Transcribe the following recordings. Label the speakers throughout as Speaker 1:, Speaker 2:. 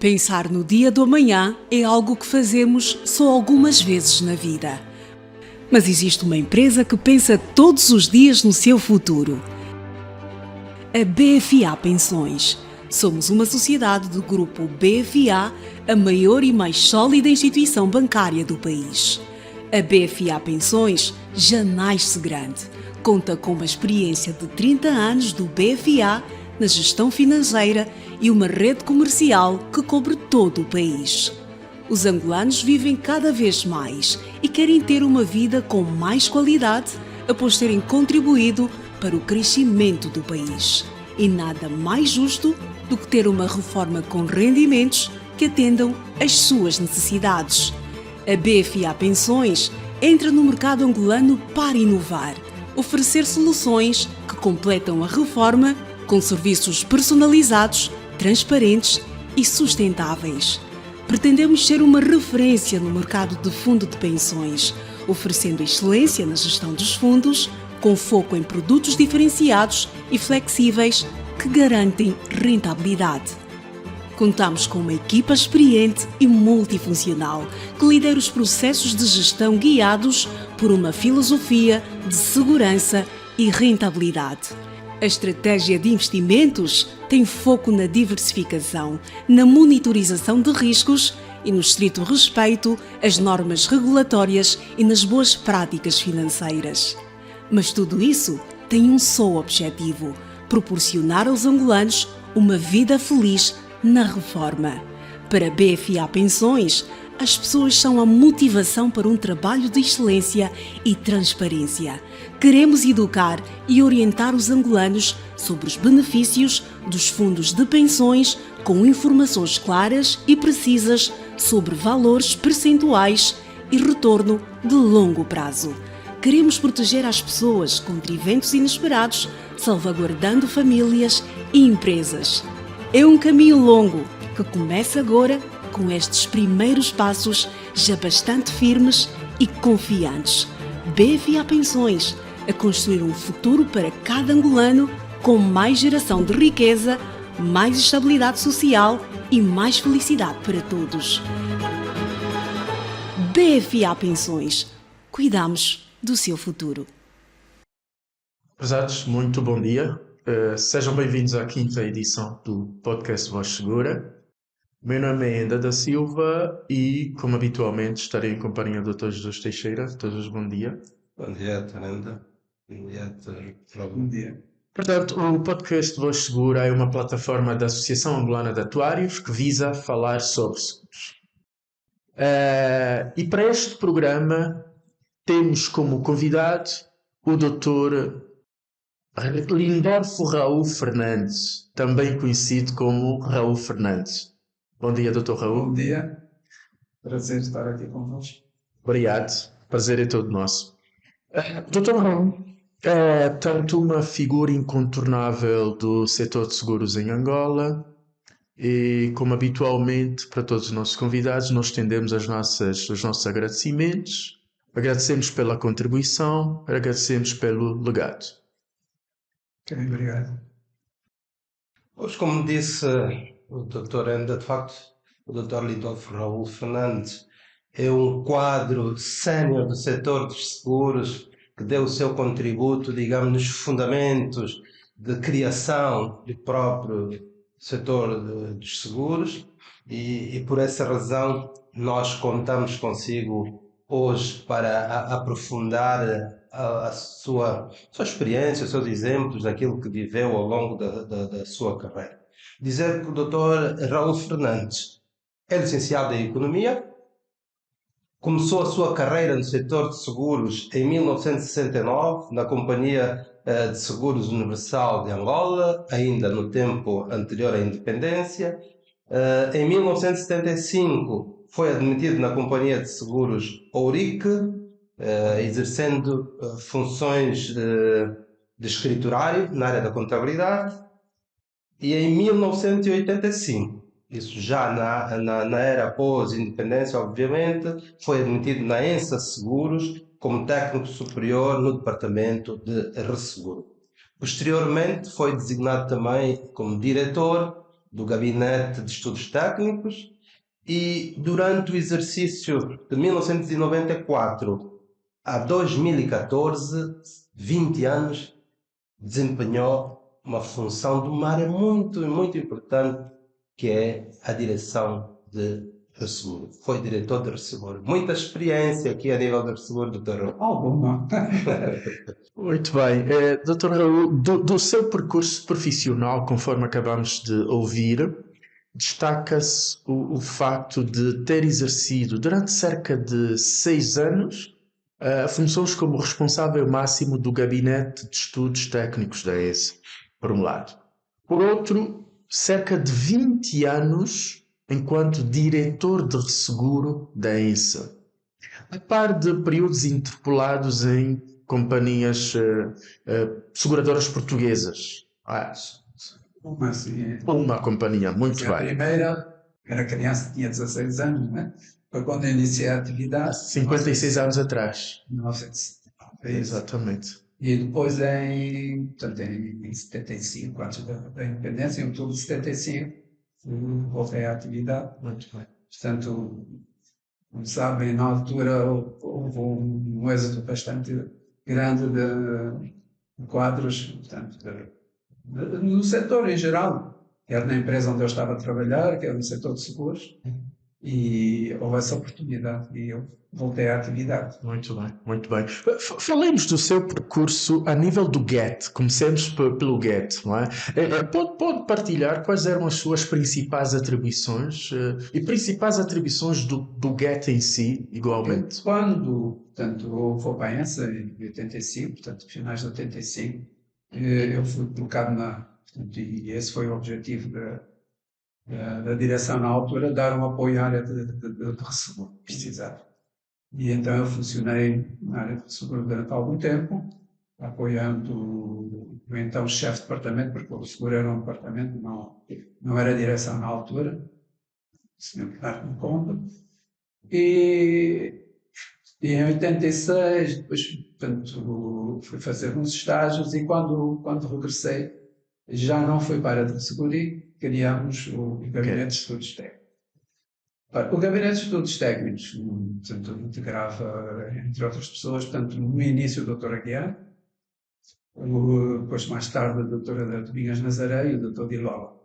Speaker 1: Pensar no dia do amanhã é algo que fazemos só algumas vezes na vida. Mas existe uma empresa que pensa todos os dias no seu futuro. A BFA Pensões. Somos uma sociedade do grupo BFA, a maior e mais sólida instituição bancária do país. A BFA Pensões já nasce grande. Conta com uma experiência de 30 anos do BFA na gestão financeira e uma rede comercial que cobre todo o país. Os angolanos vivem cada vez mais e querem ter uma vida com mais qualidade após terem contribuído para o crescimento do país. E nada mais justo do que ter uma reforma com rendimentos que atendam às suas necessidades. A BFA Pensões entra no mercado angolano para inovar, oferecer soluções que completam a reforma com serviços personalizados, transparentes e sustentáveis. Pretendemos ser uma referência no mercado de fundo de pensões, oferecendo excelência na gestão dos fundos, com foco em produtos diferenciados e flexíveis que garantem rentabilidade. Contamos com uma equipa experiente e multifuncional que lidera os processos de gestão guiados por uma filosofia de segurança e rentabilidade. A estratégia de investimentos tem foco na diversificação, na monitorização de riscos e no estrito respeito às normas regulatórias e nas boas práticas financeiras. Mas tudo isso tem um só objetivo: proporcionar aos angolanos uma vida feliz na reforma. Para a BFA Pensões, as pessoas são a motivação para um trabalho de excelência e transparência. Queremos educar e orientar os angolanos sobre os benefícios dos fundos de pensões com informações claras e precisas sobre valores percentuais e retorno de longo prazo. Queremos proteger as pessoas contra eventos inesperados, salvaguardando famílias e empresas. É um caminho longo que começa agora com estes primeiros passos já bastante firmes e confiantes. BFA Pensões, a construir um futuro para cada angolano com mais geração de riqueza, mais estabilidade social e mais felicidade para todos. BFA Pensões. Cuidamos do seu futuro.
Speaker 2: Prezados, muito bom dia. Sejam bem-vindos à quinta edição do podcast Voz Segura. Meu nome é Enda da Silva e, como habitualmente, estarei em companhia do Dr. Jesus Teixeira. Dr. Jesus, bom dia.
Speaker 3: Bom dia, Enda. Bom dia, bom dia.
Speaker 2: Portanto, o podcast Voz Segura é uma plataforma da Associação Angolana de Atuários que visa falar sobre seguros. E para este programa temos como convidado o Dr. Lindorfo Raul Fernandes, também conhecido como Raul Fernandes. Bom dia, Dr. Raul.
Speaker 3: Bom dia. Prazer estar aqui convosco.
Speaker 2: Obrigado. Prazer é todo nosso. Dr. Raul é, tanto uma figura incontornável do setor de seguros em Angola e, como habitualmente, para todos os nossos convidados, nós estendemos os nossos agradecimentos. Agradecemos pela contribuição, agradecemos pelo legado.
Speaker 3: Ok, obrigado. Hoje, como disse o Dr. Enda, de facto, o Dr. Lindolfo Raul Fernandes é um quadro sénior do setor dos seguros que deu o seu contributo, digamos, nos fundamentos de criação do próprio setor dos seguros e por essa razão nós contamos consigo hoje para aprofundar a sua experiência, os seus exemplos daquilo que viveu ao longo da sua carreira. Dizer que o Dr. Raul Fernandes é licenciado em Economia, começou a sua carreira no setor de seguros em 1969, na Companhia de Seguros Universal de Angola, ainda no tempo anterior à independência. Em 1975 foi admitido na Companhia de Seguros Ourique, exercendo funções de escriturário na área da contabilidade. E em 1985, isso já na era pós-independência, obviamente, foi admitido na ENSA Seguros como técnico superior no departamento de resseguro. Posteriormente foi designado também como diretor do Gabinete de Estudos Técnicos e durante o exercício de 1994 a 2014, 20 anos, desempenhou uma função de uma área muito, muito importante, que é a direção de resseguro. Foi diretor de resseguro. Muita experiência aqui a nível de resseguro, doutor.
Speaker 4: Alguma.
Speaker 2: Muito bem. Dr. Raul, do seu percurso profissional, conforme acabamos de ouvir, destaca-se o facto de ter exercido durante cerca de 6 anos funções como responsável máximo do Gabinete de Estudos Técnicos da ESA, por um lado. Por outro, cerca de 20 anos enquanto diretor de resseguro da ESA, a par de períodos interpolados em companhias seguradoras portuguesas.
Speaker 4: Uma assim.
Speaker 2: Uma companhia, muito
Speaker 4: A
Speaker 2: bem.
Speaker 4: primeira, era criança, tinha 16 anos, né? Foi quando eu iniciei a atividade.
Speaker 2: 56 anos atrás.
Speaker 4: 1979.
Speaker 2: Exatamente.
Speaker 4: E depois, portanto, em 75, antes da independência, em outubro de 75, voltei à atividade.
Speaker 2: Muito bem.
Speaker 4: Portanto, como sabem, na altura houve um êxodo bastante grande de quadros, portanto, no setor em geral, quer na empresa onde eu estava a trabalhar, quer no setor de seguros, e houve essa oportunidade e eu voltei à atividade.
Speaker 2: Muito bem, muito bem. Falemos do seu percurso a nível do GET. Comecemos pelo GET, não é? Pode partilhar quais eram as suas principais atribuições e principais atribuições do GET em si, igualmente?
Speaker 4: Quando, portanto, houve a PAENSA em 85, portanto, finais de 85, eu fui colocado portanto, e esse foi o objetivo da direção na altura, dar um apoio à área de resseguro, precisava. E então eu funcionei na área de resseguro durante algum tempo, apoiando o então chefe de departamento, porque o resseguro era um departamento, não era a direção na altura, o senhor Bernardo Conta. E em 86, depois, portanto, fui fazer uns estágios e quando regressei, já não foi para a área de resseguro e criámos o Gabinete de Estudos Técnicos. O Gabinete de Estudos Técnicos, portanto, integrava, entre outras pessoas, portanto, no início o Dr. Aguiar, depois mais tarde a doutora Domingas Nazaré e o Dr. Dilola.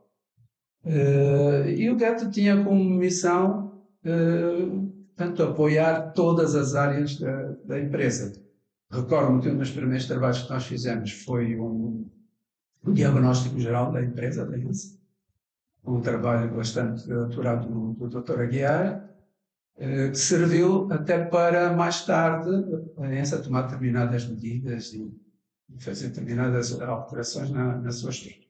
Speaker 4: E o GET tinha como missão, portanto, apoiar todas as áreas da empresa. Recordo-me que um dos primeiros trabalhos que nós fizemos foi um diagnóstico geral da empresa, da ENSA, um trabalho bastante aturado do Dr. Aguiar, que serviu até para, mais tarde, a ENSA tomar determinadas medidas e fazer determinadas alterações na sua estrutura.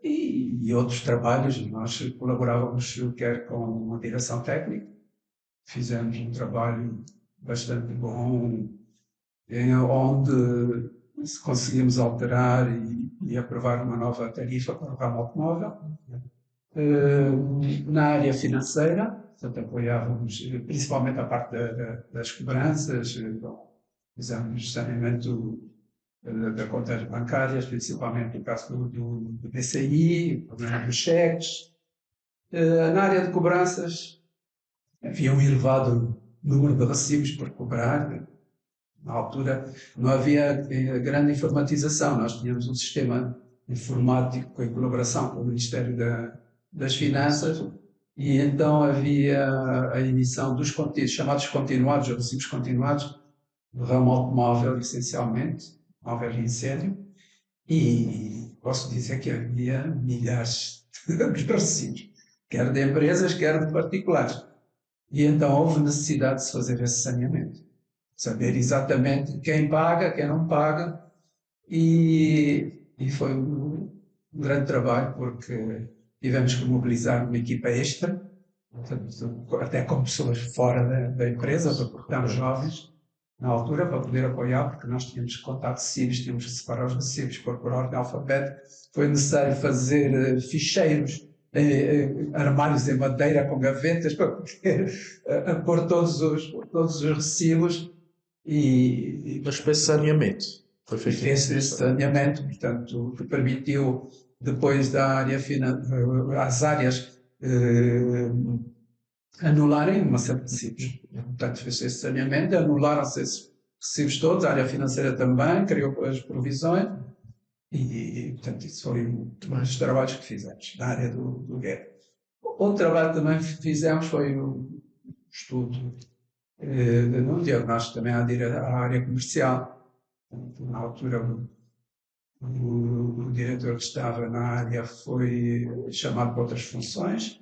Speaker 4: E outros trabalhos, nós colaborávamos quer com a direção técnica, fizemos um trabalho bastante bom, onde conseguimos alterar e aprovar uma nova tarifa para o ramo automóvel. Na área financeira, portanto, apoiávamos principalmente a parte das cobranças, fizemos saneamento das contas bancárias, principalmente no caso do BCI, o problema dos cheques. Na área de cobranças, havia um elevado número de recibos por cobrar. Na altura não havia grande informatização, nós tínhamos um sistema informático em colaboração com o Ministério das Finanças e então havia a emissão dos chamados continuados, ou recibos continuados, do ramo automóvel essencialmente, móvel e incêndio, e posso dizer que havia milhares de recibos, quer de empresas, quer de particulares. E então houve necessidade de se fazer esse saneamento. Saber exatamente quem paga, quem não paga, e foi um grande trabalho, porque tivemos que mobilizar uma equipa extra, até com pessoas fora da empresa, porque estávamos jovens na altura, para poder apoiar, porque nós tínhamos que contar recibos, tínhamos que separar os recibos, pôr por ordem alfabética. Foi necessário fazer ficheiros, armários em madeira com gavetas, para poder pôr todos os recibos.
Speaker 2: Uma espécie de saneamento. Foi feito
Speaker 4: esse saneamento, portanto, que permitiu depois da área as áreas anularem uma série de recibos. Portanto, fez esse saneamento, anularam-se esses recibos todos, a área financeira também, criou as provisões, e portanto, isso foi um dos trabalhos que fizemos na área do GET. Outro trabalho que também fizemos foi o estudo no diagnóstico também à área comercial. Na altura, o diretor que estava na área foi chamado para outras funções,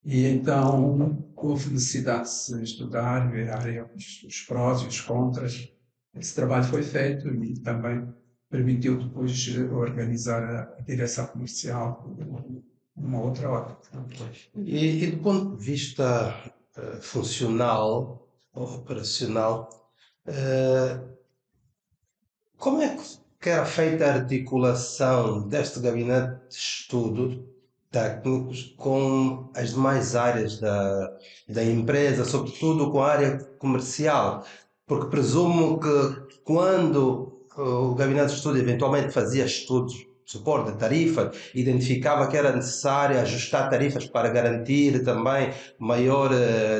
Speaker 4: e então houve necessidade de se estudar, ver a área, os prós e os contras. Esse trabalho foi feito e também permitiu depois organizar a direção comercial numa outra ótica.
Speaker 3: E do ponto de vista funcional ou operacional, como é que era feita a articulação deste gabinete de estudo técnicos com as demais áreas da empresa, sobretudo com a área comercial? Porque presumo que quando o gabinete de estudo eventualmente fazia estudos de suporte de tarifa, identificava que era necessário ajustar tarifas para garantir também maior,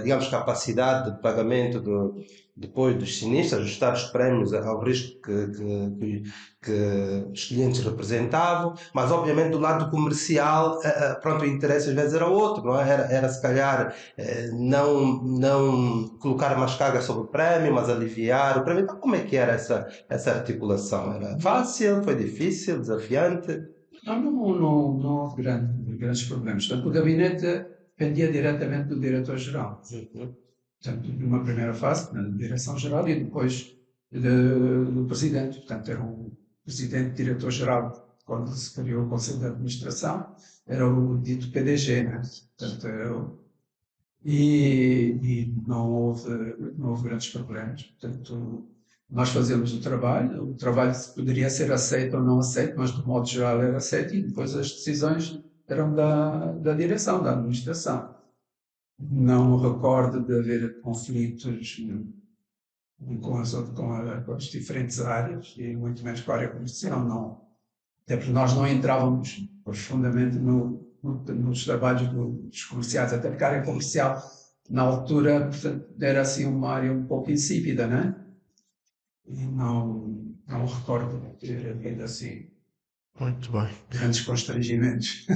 Speaker 3: digamos, capacidade de pagamento depois dos sinistros, ajustar os prémios ao risco que os clientes representavam, mas obviamente do lado comercial, pronto, o interesse às vezes era outro, não é? Era se calhar não colocar mais carga sobre o prémio, mas aliviar o prémio. Então, como é que era essa articulação? Era fácil, foi difícil, desafiante?
Speaker 4: Não houve grandes problemas. Portanto, o gabinete dependia diretamente do diretor-geral. Portanto, numa primeira fase, na direção-geral, e depois do presidente. Portanto, era um presidente diretor-geral, quando se criou o Conselho de Administração, era o dito PDG, né? Portanto, e não houve grandes problemas. Portanto, nós fazemos o trabalho poderia ser aceito ou não aceito, mas de modo geral era aceito, e depois as decisões eram da direção, da administração. Não me recordo de haver conflitos com as diferentes áreas, e muito menos com a área comercial, não. Até porque nós não entrávamos profundamente nos trabalhos dos comerciais, até porque a área comercial, na altura, portanto, era assim uma área um pouco insípida, né? E não recordo de ter havido assim
Speaker 2: Muito bem.
Speaker 4: grandes constrangimentos.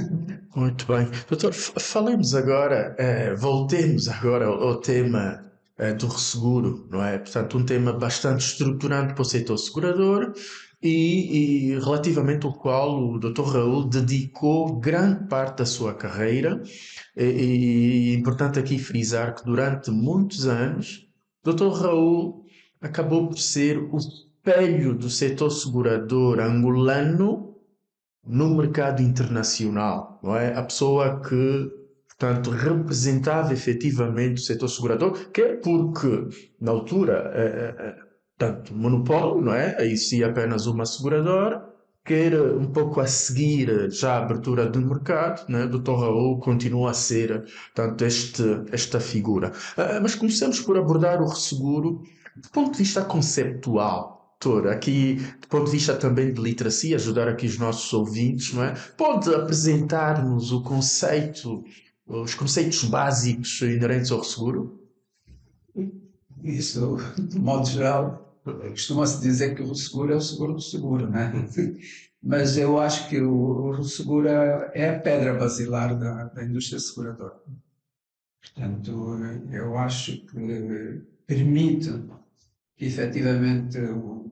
Speaker 2: Muito bem. Doutor, falemos agora, voltemos agora ao tema do resseguro, não é? Portanto, um tema bastante estruturante para o setor segurador e relativamente ao qual o Dr. Raul dedicou grande parte da sua carreira. E é importante aqui frisar que durante muitos anos, o Dr. Raul acabou por ser o espelho do setor segurador angolano no mercado internacional, não é? A pessoa que, portanto, representava efetivamente o setor segurador, quer porque, na altura, portanto, monopólio, não é? Existia apenas uma seguradora, quer um pouco a seguir já a abertura do mercado, né? O Dr. Raul continua a ser, portanto, esta figura. Mas começamos por abordar o resseguro do ponto de vista conceptual. Doutor, aqui, do ponto de vista também de literacia, ajudar aqui os nossos ouvintes, não é? Pode apresentar-nos os conceitos básicos inerentes ao resseguro?
Speaker 4: Isso, de modo geral, costuma-se dizer que o seguro é o seguro do seguro, né? Mas eu acho que o seguro é a pedra basilar da indústria seguradora. Portanto, eu acho que permite que efetivamente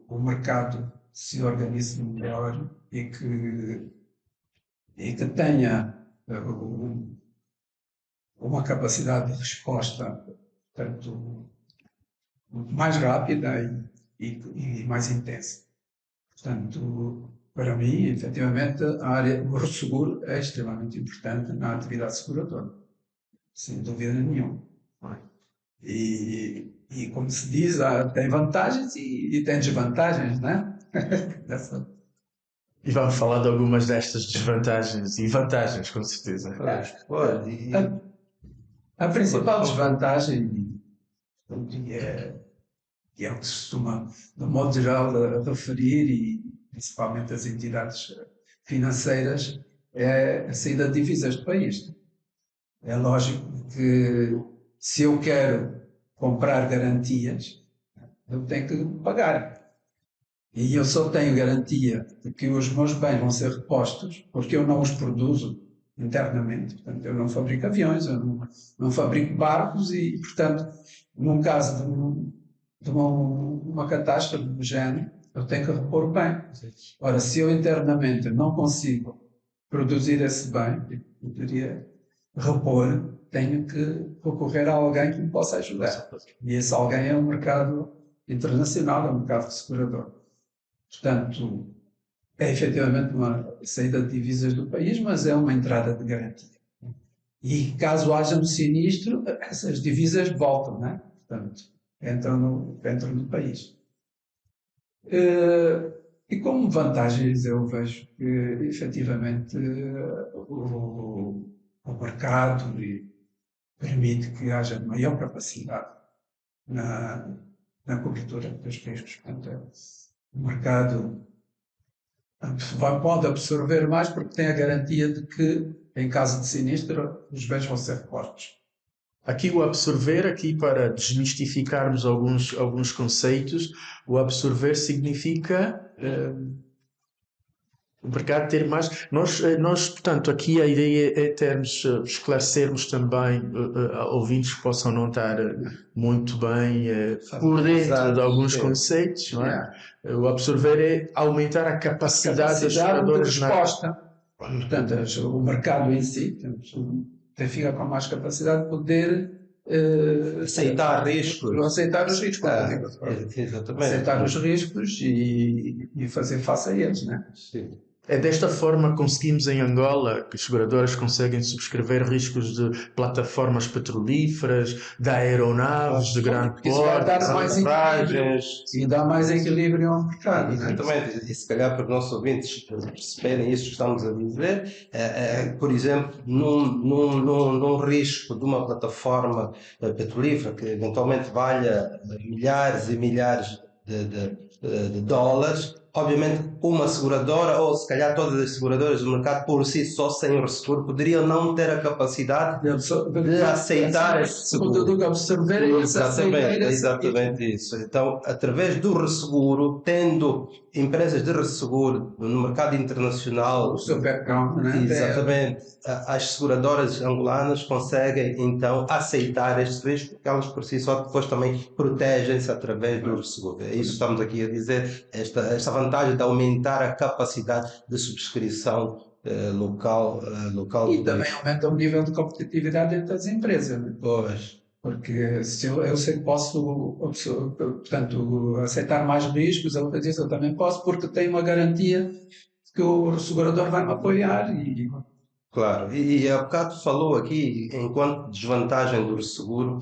Speaker 4: o mercado se organize melhor e que tenha uma capacidade de resposta, portanto, mais rápida e mais intensa. Portanto, para mim, efetivamente, o seguro é extremamente importante na atividade seguradora, sem dúvida nenhuma. E como se diz, tem vantagens e tem desvantagens, né?
Speaker 2: E vamos falar de algumas destas desvantagens e vantagens, com certeza.
Speaker 4: A principal desvantagem, e é o que se costuma, de modo geral, referir, e principalmente as entidades financeiras, é a saída de divisas do país. É lógico que se eu quero comprar garantias, eu tenho que pagar. E eu só tenho garantia de que os meus bens vão ser repostos porque eu não os produzo internamente. Portanto, eu não fabrico aviões, eu não fabrico barcos e, portanto, num caso de uma catástrofe do género, eu tenho que repor o bem. Ora, se eu internamente não consigo produzir esse bem, eu poderia repor, tenho que recorrer a alguém que me possa ajudar. E esse alguém é o mercado internacional, é o mercado segurador. Portanto, é efetivamente uma saída de divisas do país, mas é uma entrada de garantia. E caso haja um sinistro, essas divisas voltam, não é? Portanto, entram no país. E como vantagens eu vejo que efetivamente o mercado permite que haja maior capacidade na cobertura dos riscos. Portanto, o mercado pode absorver mais porque tem a garantia de que, em caso de sinistro, os bens vão ser repostos.
Speaker 2: Aqui o absorver, aqui para desmistificarmos alguns conceitos, o absorver significa o mercado ter mais. Nós, portanto, aqui a ideia é termos, esclarecermos também ouvintes que possam não estar muito bem por dentro de alguns conceitos, não é? O absorver é aumentar a capacidade das seguradoras
Speaker 4: de resposta. Portanto, o mercado em si fica com mais capacidade de poder
Speaker 3: aceitar riscos.
Speaker 4: Aceitar os riscos.
Speaker 3: Exatamente.
Speaker 4: Aceitar os riscos e fazer face a eles, né?
Speaker 3: Sim.
Speaker 2: É desta forma que conseguimos em Angola que as seguradoras conseguem subscrever riscos de plataformas petrolíferas, de aeronaves de grande porte,
Speaker 4: e dá mais equilíbrio ao mercado.
Speaker 3: Exatamente, e se calhar para os nossos ouvintes perceberem isso que estamos a dizer, por exemplo, num risco de uma plataforma petrolífera que eventualmente valha milhares e milhares de dólares, obviamente uma seguradora, ou se calhar todas as seguradoras do mercado por si só, sem o resseguro, poderiam não ter a capacidade de aceitar esse seguro. Exatamente isso. Então, através do resseguro, tendo empresas de resseguro no mercado internacional,
Speaker 4: o seu background, né?
Speaker 3: Exatamente, as seguradoras angolanas conseguem então aceitar estes riscos, porque elas por si só depois também protegem-se através do resseguro. É isso que estamos aqui a dizer, esta vantagem de aumentar a capacidade de subscrição local.
Speaker 4: E também aumenta o nível de competitividade entre as empresas. Né?
Speaker 3: Pois.
Speaker 4: Porque se eu sei que posso, portanto, aceitar mais riscos, eu também posso, porque tenho uma garantia que o segurador vai me apoiar.
Speaker 3: Claro, e há bocado falou aqui, enquanto desvantagem do resseguro,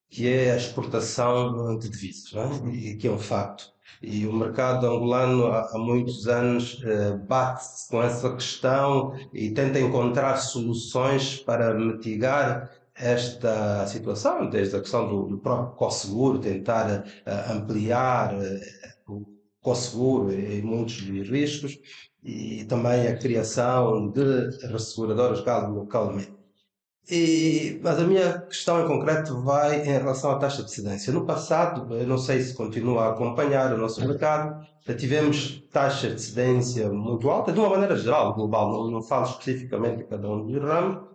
Speaker 3: que é a exportação de divisas, não é? E que é um facto. E o mercado angolano há muitos anos bate-se com essa questão e tenta encontrar soluções para mitigar esta situação, desde a questão do próprio co-seguro, tentar ampliar o co-seguro em muitos riscos, e também a criação de resseguradoras localmente. Mas a minha questão em concreto vai em relação à taxa de cedência. No passado, eu não sei se continua a acompanhar o nosso mercado, já tivemos taxas de cedência muito altas, de uma maneira geral, global, não falo especificamente de cada um dos ramos.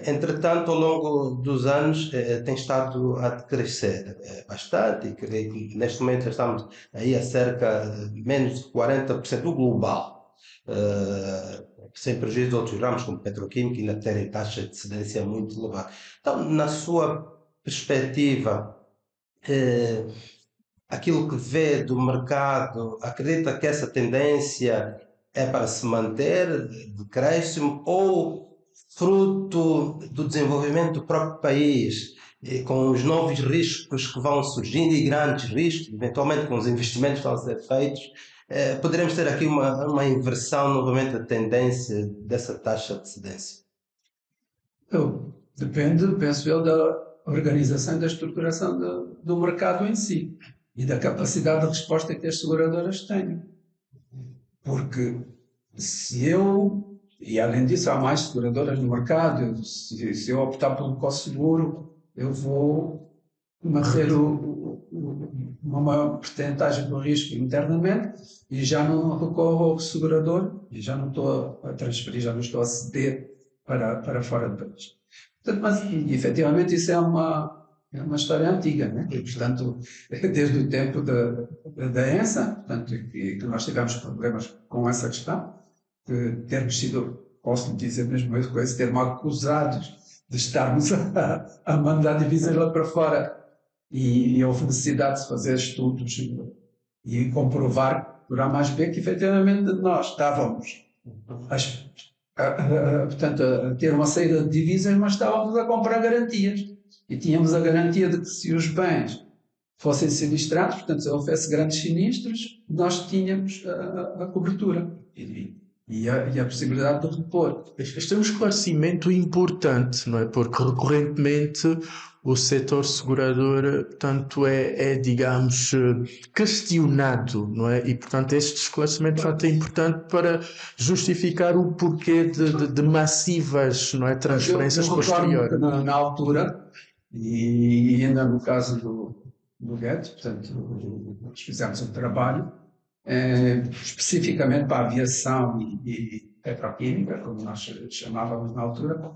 Speaker 3: Entretanto, ao longo dos anos, tem estado a crescer bastante, e creio que neste momento já estamos aí a cerca de menos de 40% do global. Sem prejuízo de outros ramos como petroquímica ainda terem taxas de cedência muito elevadas. Então, na sua perspectiva, aquilo que vê do mercado, acredita que essa tendência é para se manter de crescimento ou fruto do desenvolvimento do próprio país, com os novos riscos que vão surgindo e grandes riscos, eventualmente com os investimentos que estão a ser feitos, poderemos ter aqui uma inversão novamente da tendência dessa taxa de cedência?
Speaker 4: Depende, penso eu, da organização e da estruturação do mercado em si e da capacidade de resposta que as seguradoras têm. Porque se eu E além disso, há mais seguradoras no mercado. Se eu optar pelo co-seguro, eu vou manter uma maior porcentagem do risco internamente e já não recorro ao segurador e já não estou a transferir, já não estou a ceder para fora do país. Portanto, mas efetivamente isso é uma história antiga, né? E, portanto, desde o tempo da ENSA, portanto, que nós tivemos problemas com essa questão, de termos sido, posso dizer mesmo com esse termo, acusados de estarmos a mandar divisas lá para fora. E houve necessidade de fazer estudos e comprovar por A mais B que efetivamente nós estávamos portanto, a ter uma saída de divisas, mas estávamos a comprar garantias. E tínhamos a garantia de que se os bens fossem sinistrados, portanto, se houvesse grandes sinistros, nós tínhamos a cobertura e a possibilidade de repor.
Speaker 2: Este é um esclarecimento importante, não é? Porque recorrentemente o setor segurador, portanto, digamos, questionado, não é? E, portanto, este esclarecimento de facto é importante para justificar o porquê de massivas, não é, transferências posteriores.
Speaker 4: Na altura, e ainda no caso do Guedes, portanto, nós fizemos um trabalho especificamente para a aviação e petroquímica, como nós chamávamos na altura,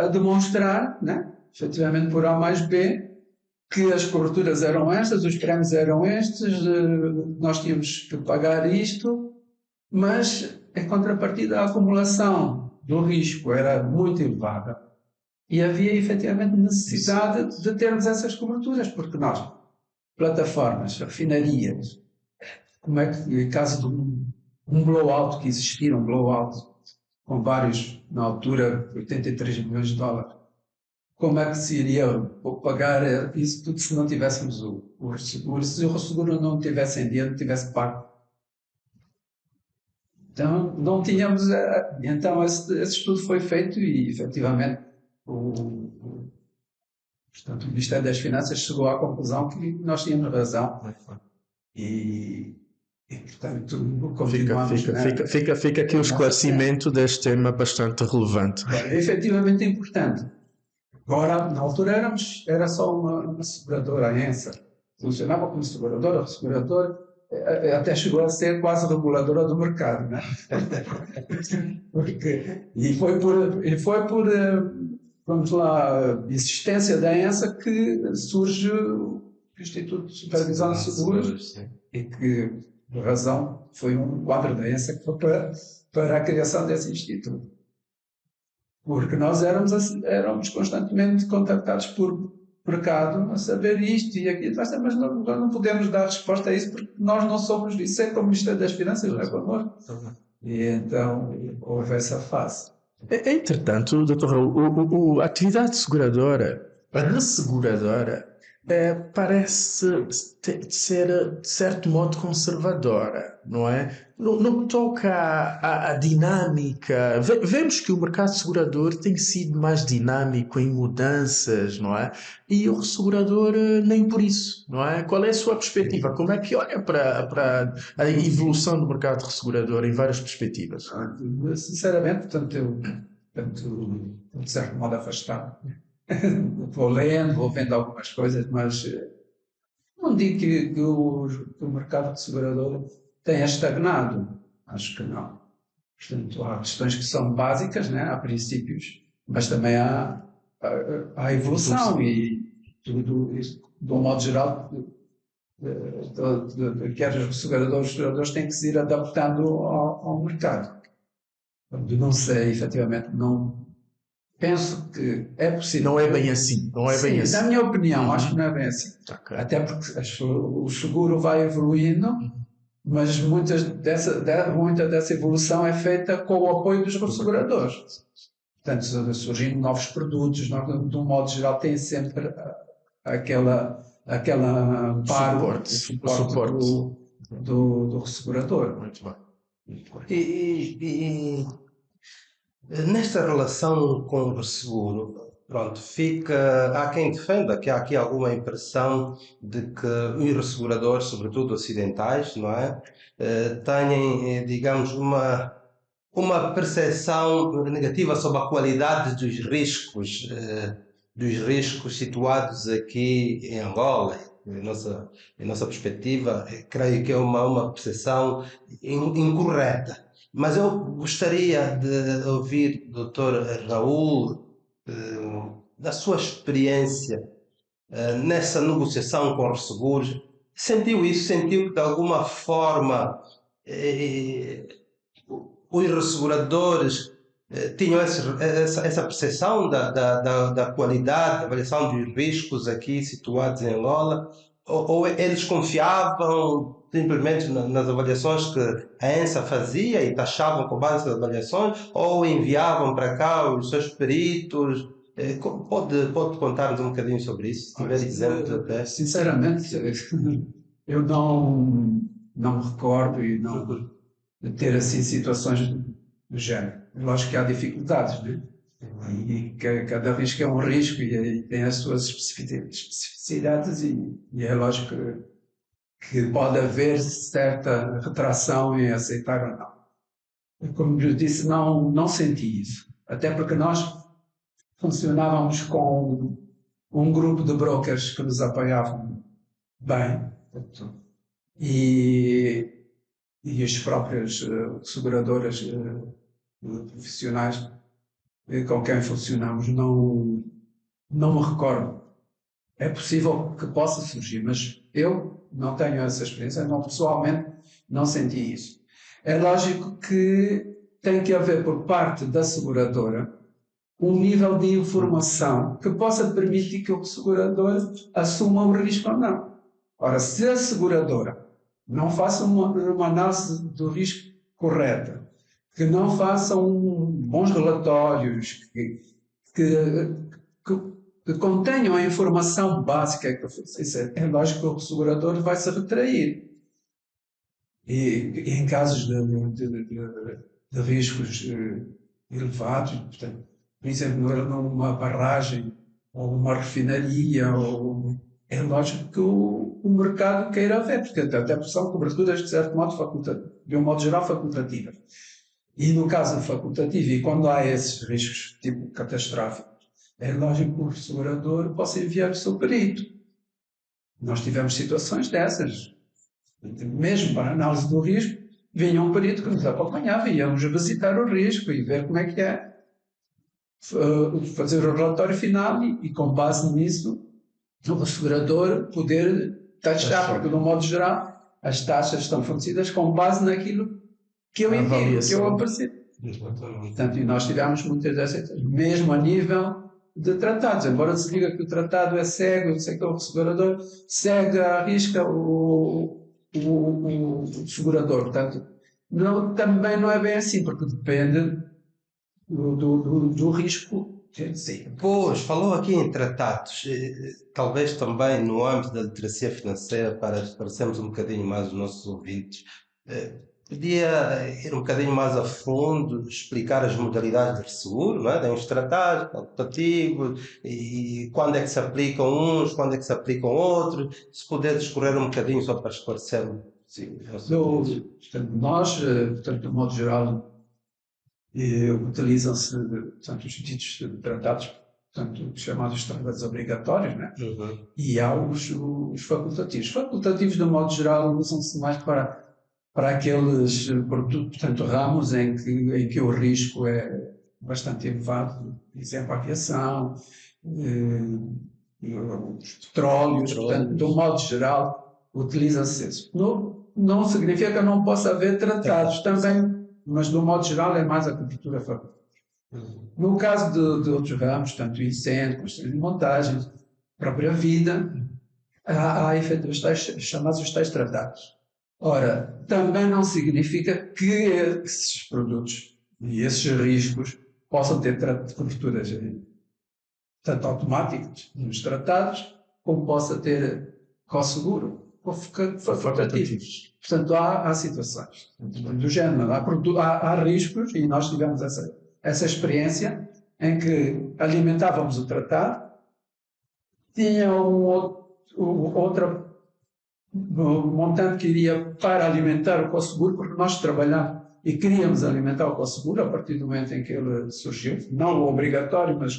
Speaker 4: a demonstrar, né, efetivamente por A mais B, que as coberturas eram estas, os prémios eram estes, nós tínhamos que pagar isto, mas em contrapartida a acumulação do risco era muito elevada e havia efetivamente necessidade de termos essas coberturas, porque nós, plataformas, refinarias, como é que, em caso de um blowout que existir, um blowout com vários, na altura, 83 milhões de dólares, como é que se iria pagar isso tudo se não tivéssemos o resseguro, se o resseguro não tivesse em dia, não tivesse pago? Então, não tínhamos... Então, esse estudo foi feito e, efetivamente, portanto, o Ministério das Finanças chegou à conclusão que nós tínhamos razão. E portanto, continuamos...
Speaker 2: Fica aqui o esclarecimento deste tema bastante relevante.
Speaker 4: É efetivamente importante. Agora, na altura, era só uma seguradora, a ENSA. Funcionava como seguradora, o segurador até chegou a ser quase reguladora do mercado, né? E foi por vamos lá, existência da ENSA que surge o Instituto de Supervisão de Seguros e que, por razão, foi um quadro da ENSA que foi para a criação desse instituto. Porque nós éramos constantemente contactados por mercado a saber isto e aquilo, mas nós não podemos dar resposta a isso porque nós não somos isso, é como o Ministério das Finanças, não é connosco. E então houve essa fase.
Speaker 2: Entretanto, Dr. Raul, a atividade seguradora, a resseguradora, parece ser, de certo modo, conservadora, não é? No que toca à dinâmica, vemos que o mercado segurador tem sido mais dinâmico em mudanças, não é? E o ressegurador nem por isso, não é? Qual é a sua perspectiva? Como é que olha para a evolução do mercado ressegurador em várias perspectivas?
Speaker 4: Sinceramente, portanto, eu de certo modo afastado. Vou lendo, vou vendo algumas coisas, mas não digo que o mercado de segurador tenha estagnado. Acho que não. Portanto, há questões que são básicas, né? Há princípios, mas também há evolução e tudo isso, de um modo geral, quer os seguradores têm que se ir adaptando ao mercado. Não sei, efetivamente, não... Penso que é possível.
Speaker 2: Não é bem assim. Não é bem assim.
Speaker 4: Na minha opinião, acho que não é bem assim.
Speaker 2: Okay.
Speaker 4: Até porque o seguro vai evoluindo, mas muita dessa evolução é feita com o apoio dos resseguradores. Portanto, surgindo novos produtos, de um modo geral, tem sempre aquela suporte do ressegurador.
Speaker 2: Muito bem.
Speaker 3: E nesta relação com o resseguro, pronto, há quem defenda que há aqui alguma impressão de que os resseguradores, sobretudo ocidentais, não é? Têm, digamos, uma percepção negativa sobre a qualidade dos riscos situados aqui em Angola. Em nossa perspectiva, creio que é uma percepção incorreta. Mas eu gostaria de ouvir do Dr. Raul, da sua experiência nessa negociação com os seguros. Sentiu isso? Sentiu que de alguma forma os resseguradores tinham essa percepção da qualidade, da avaliação dos riscos aqui situados em Angola, ou eles confiavam simplesmente nas avaliações que a ENSA fazia e taxavam com base nas avaliações, ou enviavam para cá os seus peritos? Pode contar-nos um bocadinho sobre isso, se tiver exemplos até.
Speaker 4: Sinceramente, eu não me recordo e não de ter assim situações do género. Lógico que há dificuldades, né? E cada risco é um risco e tem as suas especificidades e é lógico que pode haver certa retração em aceitar ou não. Como eu disse, não senti isso. Até porque nós funcionávamos com um grupo de brokers que nos apoiavam bem e as próprias seguradoras profissionais com quem funcionamos, não me recordo. É possível que possa surgir, mas eu não tenho essa experiência, pessoalmente não senti isso. É lógico que tem que haver por parte da seguradora um nível de informação que possa permitir que o segurador assuma o risco ou não. Ora, se a seguradora não faça uma análise do risco correta, que não façam bons relatórios, que contenham a informação básica, é lógico que o segurador vai se retrair. E em casos de riscos elevados, portanto, por exemplo, numa barragem ou uma refinaria, é lógico que o mercado queira ver, porque até são coberturas de certo modo de um modo geral facultativas. E no caso facultativo, e quando há esses riscos tipo catastróficos, é lógico que o segurador possa enviar o seu perito. Nós tivemos situações dessas. Mesmo para a análise do risco, vinha um perito que nos acompanhava, íamos visitar o risco e ver como é que é, fazer o relatório final e com base nisso, o segurador poder taxar, porque de um modo geral as taxas estão fornecidas com base naquilo que eu indico, que eu apresento. Portanto, e nós tivemos muitas dessas, mesmo a nível de tratados, embora se diga que o tratado é cego, eu sei que o segurador segue à risca o segurador. Portanto, também não é bem assim, porque depende do risco. Sim.
Speaker 3: Pois, falou aqui em tratados, talvez também no âmbito da literacia financeira, para esclarecermos um bocadinho mais os nossos ouvintes. Podia ir um bocadinho mais a fundo, explicar as modalidades de seguro, não é? Tem os tratados, facultativos, e quando é que se aplicam uns, quando é que se aplicam outros. Se puder discorrer um bocadinho só para esclarecer.
Speaker 4: Sim. Portanto, nós, de modo geral, utilizam-se os ditos tratados, chamados tratados obrigatórios, né?
Speaker 3: Uhum.
Speaker 4: E há os facultativos. Facultativos, de modo geral, usam-se mais para aqueles ramos em que o risco é bastante elevado, por exemplo, a aviação, os petróleos, portanto, de um modo geral, utiliza-se isso. Não significa que não possa haver tratados também, mas de um modo geral é mais a cobertura facultativa. No caso de outros ramos, tanto incêndio, construção de montagens, própria vida, há efetivamente chamados os tais tratados. Ora, também não significa que esses produtos e esses riscos possam ter coberturas tanto automáticas nos tratados, como possa ter co-seguro ou facultativos. Portanto, há situações do género, há riscos, e nós tivemos essa experiência em que alimentávamos o tratado, tinha outra montante que iria para alimentar o co-seguro, porque nós trabalhamos e queríamos alimentar o COSEGURO a partir do momento em que ele surgiu, não o obrigatório, mas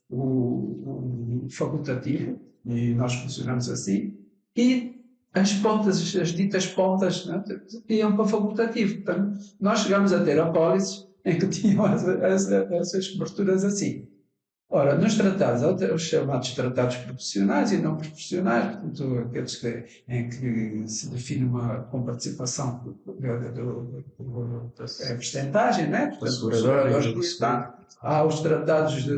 Speaker 4: o facultativo, e nós funcionamos assim, e as pontas, as ditas pontas, né, iam para facultativo. Portanto, nós chegámos a ter apólices em que tinham essas coberturas assim. Ora, nos tratados, há os chamados tratados profissionais e não profissionais, portanto, aqueles em que se define com participação é percentagem, né? Portanto, os seguradores do Estado. Há os tratados de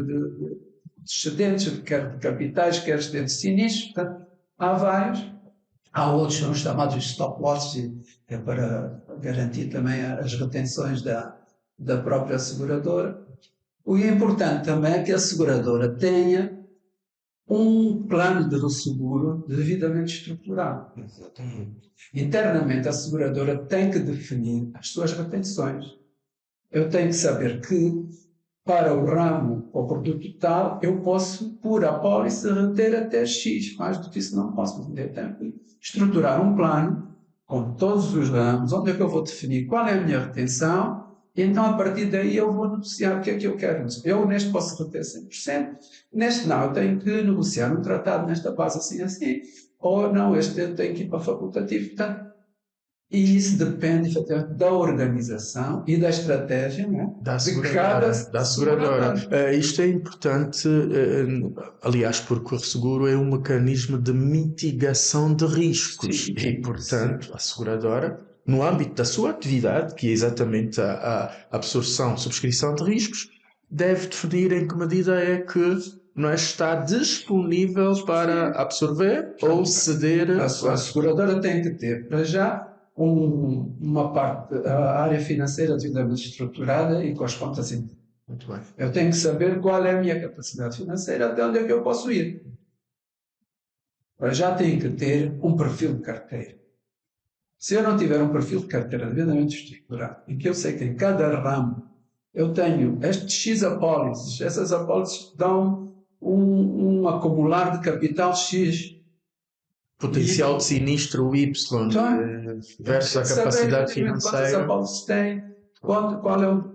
Speaker 4: excedentes, quer de capitais, quer excedentes sinistros, portanto, há vários. Há outros que são chamados stop losses, é para garantir também as retenções da própria seguradora. O importante também é que a seguradora tenha um plano de resseguro devidamente estruturado.
Speaker 3: Exatamente.
Speaker 4: Internamente, a seguradora tem que definir as suas retenções. Eu tenho que saber que, para o ramo ou produto tal, eu posso, por apólice, reter até X. Mais do que isso não posso. Eu tenho que estruturar um plano com todos os ramos, onde é que eu vou definir qual é a minha retenção, e então a partir daí eu vou negociar o que é que eu quero. Eu neste posso reter 100%, neste não, eu tenho que negociar um tratado nesta base assim, ou não, este eu tenho que ir para facultativo. Portanto, e isso depende efetivamente da organização e da estratégia, né,
Speaker 2: Da
Speaker 4: de cada
Speaker 2: seguradora. Isto é importante, aliás, porque o seguro é um mecanismo de mitigação de riscos.
Speaker 4: Sim,
Speaker 2: E, portanto, a seguradora, no âmbito da sua atividade, que é exatamente a absorção, subscrição de riscos, deve definir em que medida é que não está disponível para absorver ou ceder.
Speaker 4: A seguradora tem que ter, para já, uma parte, a área financeira devidamente estruturada e com as contas íntimas.
Speaker 2: Muito bem.
Speaker 4: Eu tenho que saber qual é a minha capacidade financeira, até onde é que eu posso ir. Para já tenho que ter um perfil de carteira. Se eu não tiver um perfil de carteira devidamente estruturado, em que eu sei que em cada ramo eu tenho estes X apólices, essas apólices dão um acumular de capital X.
Speaker 2: Potencial de sinistro Y versus a capacidade
Speaker 4: Quantas
Speaker 2: financeira.
Speaker 4: apólices tem, qual é o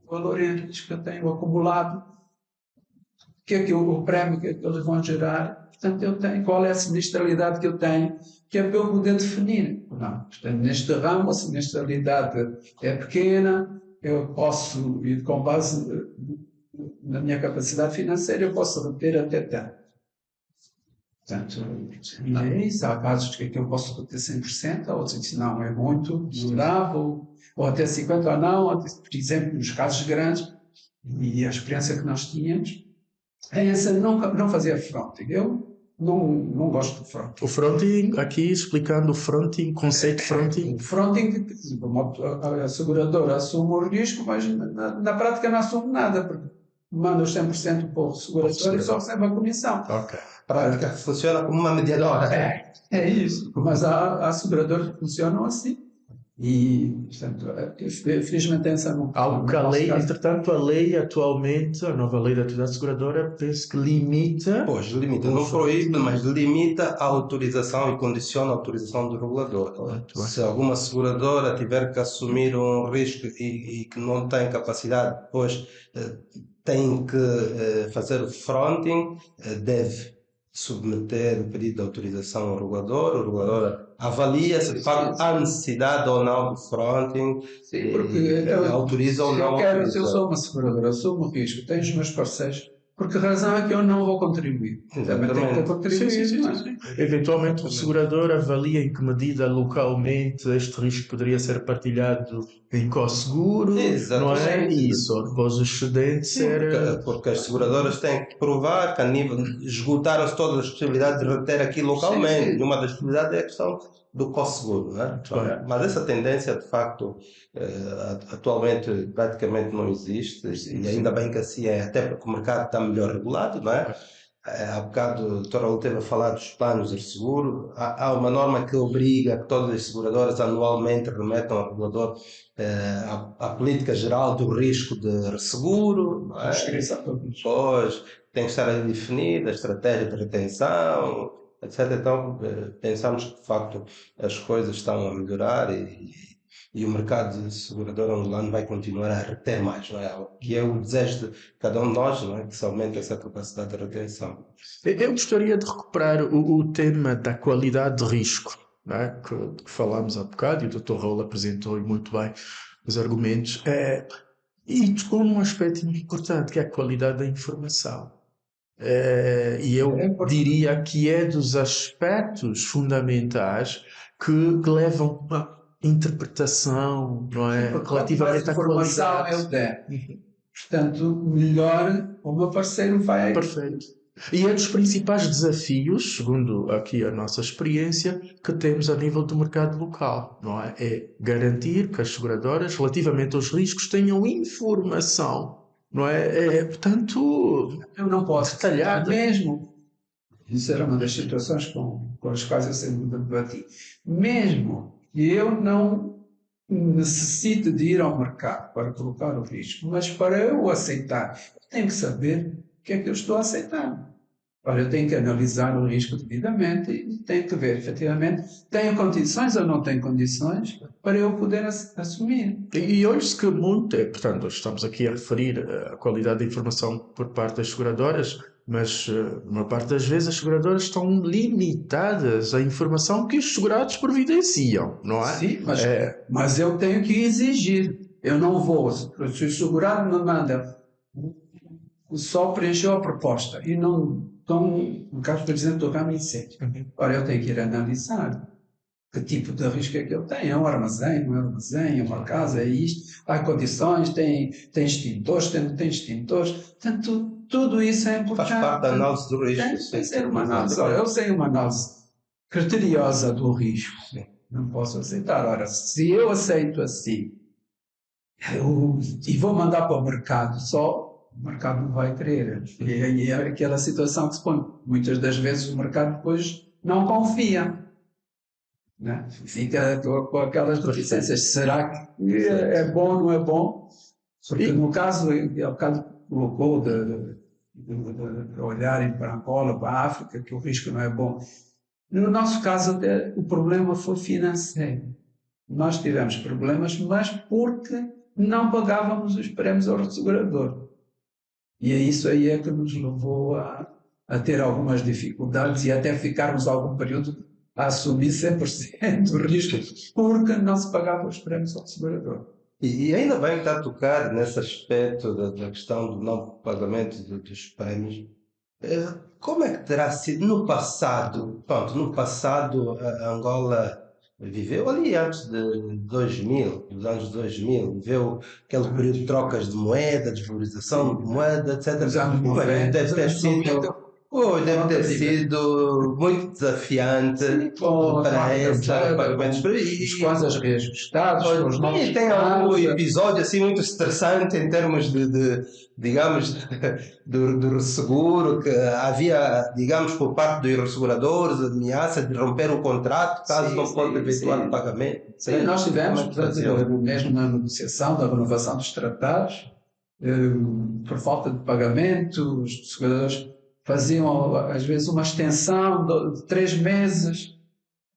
Speaker 4: valor em risco que eu tenho acumulado, o que é que o prémio que eles vão gerar. Portanto, eu tenho, qual é a sinistralidade que eu tenho, que é para eu poder definir. Não, portanto, neste ramo a sinistralidade é pequena, eu posso, e com base na minha capacidade financeira, eu posso reter até tanto. Portanto, e é isso. Há casos que eu posso reter 100%, há outros que dizem, não, é muito, não dá, ou até 50%, ou não. Por exemplo, nos casos grandes, e a experiência que nós tínhamos, é essa, não fazia fronting. Eu não gosto de fronting.
Speaker 2: O fronting, aqui explicando o fronting, conceito fronting.
Speaker 4: O fronting, a seguradora assume o risco, mas na prática não assume nada, porque manda os 100% para o segurador e só recebe a comissão.
Speaker 2: Ok.
Speaker 3: Prática funciona como uma mediadora.
Speaker 4: É isso. Mas há seguradoras que funcionam assim. E, portanto, felizmente essa não.
Speaker 2: Algo que a lei, entretanto, a lei atualmente, a nova lei da atividade seguradora, penso que limita.
Speaker 3: Pois, limita, não proíbe, mas limita a autorização e condiciona a autorização do regulador. Se alguma seguradora tiver que assumir um risco e que não tem capacidade, depois tem que fazer o fronting, deve submeter o pedido de autorização ao regulador, o regulador avalia se de facto há necessidade ou não de fronting,
Speaker 4: sim, porque
Speaker 3: autoriza ou não autoriza.
Speaker 4: Se eu sou uma seguradora, assumo o risco, tenho os meus parceiros, por que razão é que eu não vou contribuir? Também tenho que contribuir.
Speaker 2: Sim. Eventualmente o segurador avalia em que medida localmente este risco poderia ser partilhado em co-seguro, não é? E só depois o excedente ser...
Speaker 3: Porque as seguradoras têm que provar que a nível esgotaram-se todas as possibilidades de reter aqui localmente. E uma das possibilidades é a questão do co-seguro, não é? Mas essa tendência, de facto, atualmente praticamente não existe, e ainda bem que assim é, até porque o mercado está melhor regulado, não é? Há bocado o Dr. Raul teve a falar dos planos de seguro. Há uma norma que obriga que todas as seguradoras anualmente remetam ao regulador a política geral do risco de resseguro. Não é? Pois, tem que estar ali definida a estratégia de retenção, etc. Então, pensamos que de facto as coisas estão a melhorar e E o mercado de segurador angolano vai continuar a reter mais, não é? Que é o desejo de cada um de nós, não é? Que se aumente essa capacidade de retenção.
Speaker 2: Eu gostaria de recuperar o tema da qualidade de risco, não é? Que falámos há bocado, e o Dr. Raul apresentou muito bem os argumentos, e tocou num aspecto importante, que é a qualidade da informação. E eu diria que é dos aspectos fundamentais que levam a uma interpretação, não é? Relativamente à
Speaker 4: informação
Speaker 2: qualidade.
Speaker 4: eu der. Portanto, melhor o meu parceiro vai.
Speaker 2: Perfeito. E é dos principais desafios, segundo aqui a nossa experiência, que temos a nível do mercado local, não é? É garantir que as seguradoras, relativamente aos riscos, tenham informação, não é? Portanto,
Speaker 4: Eu não posso
Speaker 2: detalhada.
Speaker 4: mesmo. Isso era uma das situações com as quais eu sempre debati. Mesmo que eu não necessite de ir ao mercado para colocar o risco, mas para eu aceitar, eu tenho que saber o que é que eu estou a aceitar. Ora, eu tenho que analisar o risco devidamente e tenho que ver, efetivamente, tenho condições ou não tenho condições para eu poder assumir.
Speaker 2: E hoje que muito, portanto, estamos aqui a referir a qualidade da informação por parte das seguradoras, mas uma parte das vezes as seguradoras estão limitadas à informação que os segurados providenciam, não é?
Speaker 4: Sim, mas eu tenho que exigir. Eu não vou, se o segurado me manda só preencheu a proposta e não, então, no caso, por exemplo, do ramo incêndio. Ora, eu tenho que ir analisar que tipo de risco é que ele tem. É um armazém, não é um armazém, é uma casa, é isto. Há condições, tem extintores, não tem extintores. Portanto, tudo isso é importante.
Speaker 3: Faz parte da análise do risco.
Speaker 4: Tem que ser uma análise. Ora, eu sei uma análise criteriosa do risco. Não posso aceitar. Ora, se eu aceito assim e vou mandar para o mercado só, o mercado não vai querer. E é aquela situação que se põe. Muitas das vezes o mercado depois não confia. Né? Fica com aquelas reticências. Será que é bom, não é bom? Porque no caso, o caso colocou de olharem para Angola, para a África, que o risco não é bom. No nosso caso, até, o problema foi financeiro. Nós tivemos problemas, mas porque não pagávamos os prémios ao segurador. E é isso aí é que nos levou a ter algumas dificuldades e até ficarmos algum período a assumir 100% o risco, porque não se pagava os prémios ao segurador.
Speaker 3: E ainda bem que está a tocar nesse aspecto da questão do não pagamento dos prémios. Como é que terá sido no passado? Pronto, no passado a Angola viveu ali antes de 2000, dos anos 2000, viveu aquele período de trocas de moeda, desvalorização de moeda, etc.
Speaker 4: Os anos 90,
Speaker 3: Deve ter sido... deve ter sido muito desafiante para esses pagamentos
Speaker 4: os quadros reajustados, os novos
Speaker 3: e tem algum episódio assim muito estressante em termos digamos, do resseguro, que havia, digamos, por parte dos resseguradores, ameaça de romper o contrato caso não fosse efetuado o pagamento.
Speaker 4: Sim, nós tivemos, mesmo na negociação da renovação dos tratados, por falta de pagamento, os seguradores faziam às vezes uma extensão de 3 meses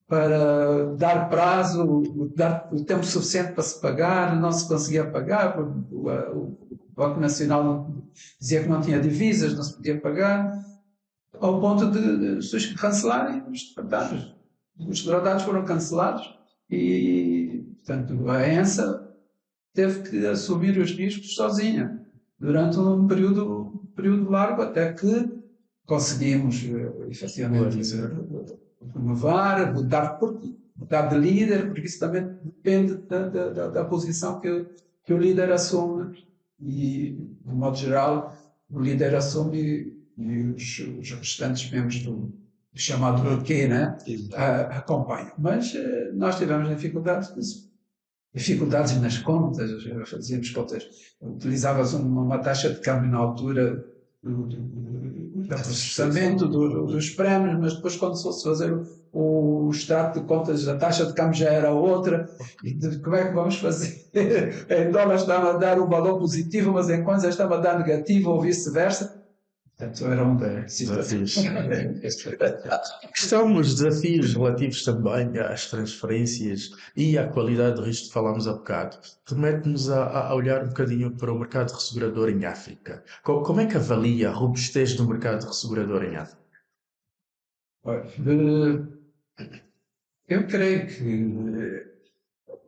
Speaker 4: para dar prazo, dar o tempo suficiente para se pagar, não se conseguia pagar, o Banco Nacional dizia que não tinha divisas, não se podia pagar, ao ponto de as pessoas cancelarem os tratados. Os tratados foram cancelados e, portanto, a ENSA teve que assumir os riscos sozinha durante um período largo, até que conseguimos efetivamente renovar, mudar de líder, porque isso também depende da posição que o líder assume. E, de modo geral, o líder assume e os restantes membros do chamado bloqueio, né, acompanham. Mas nós tivemos dificuldades nas contas, fazíamos contas, utilizavas uma taxa de câmbio na altura do processamento dos prémios, mas depois quando se fosse fazer o extrato de contas, a taxa de câmbio já era outra, e como é que vamos fazer? Em dólares estava a dar um valor positivo, mas em contas estava a dar negativo ou vice-versa. Portanto, era uma situação.
Speaker 2: Desafios. Questão os desafios relativos também às transferências e à qualidade de risco que falámos há bocado. Remete-nos a olhar um bocadinho para o mercado ressegurador em África. Como é que avalia a robustez do mercado ressegurador em África?
Speaker 4: Olha, eu creio que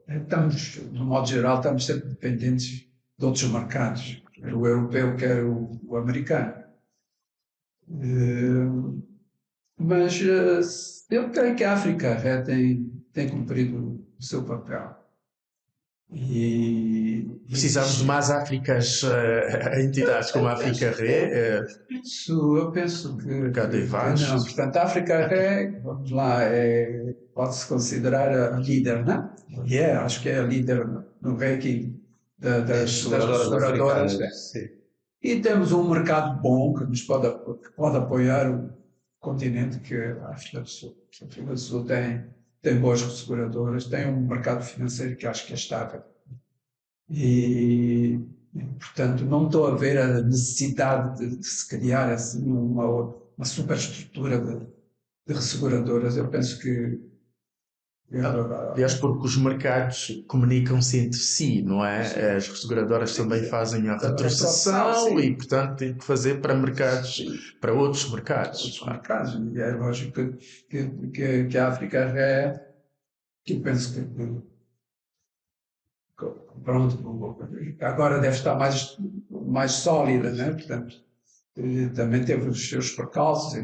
Speaker 4: estamos, de modo geral, estamos sempre dependentes de outros mercados, quer o europeu, quer o americano. Mas eu creio que a África tem cumprido o seu papel.
Speaker 2: Precisamos de mais Áfricas, entidades como a África Ré,
Speaker 4: Eu penso que
Speaker 2: Cadevage.
Speaker 4: não. Portanto, a África vamos lá, pode-se considerar a líder, não? Acho que é a líder no ranking das seguradoras.
Speaker 3: Sim.
Speaker 4: E temos um mercado bom que que pode apoiar o continente, que é a África do Sul. A África do Sul tem boas seguradoras, tem um mercado financeiro que acho que é estável. E, portanto, não estou a ver a necessidade de se criar assim uma superestrutura de resseguradoras. Eu penso que
Speaker 2: Aliás, porque os mercados comunicam-se entre si, não é?
Speaker 4: Sim.
Speaker 2: As resseguradoras também fazem a
Speaker 4: Também
Speaker 2: retrocessão
Speaker 4: sim.
Speaker 2: e, portanto, têm que fazer para mercados, para outros mercados.
Speaker 4: Outros mercados. E é lógico que a África que eu penso pronto, agora deve estar mais sólida, né? Portanto, também teve os seus percalços,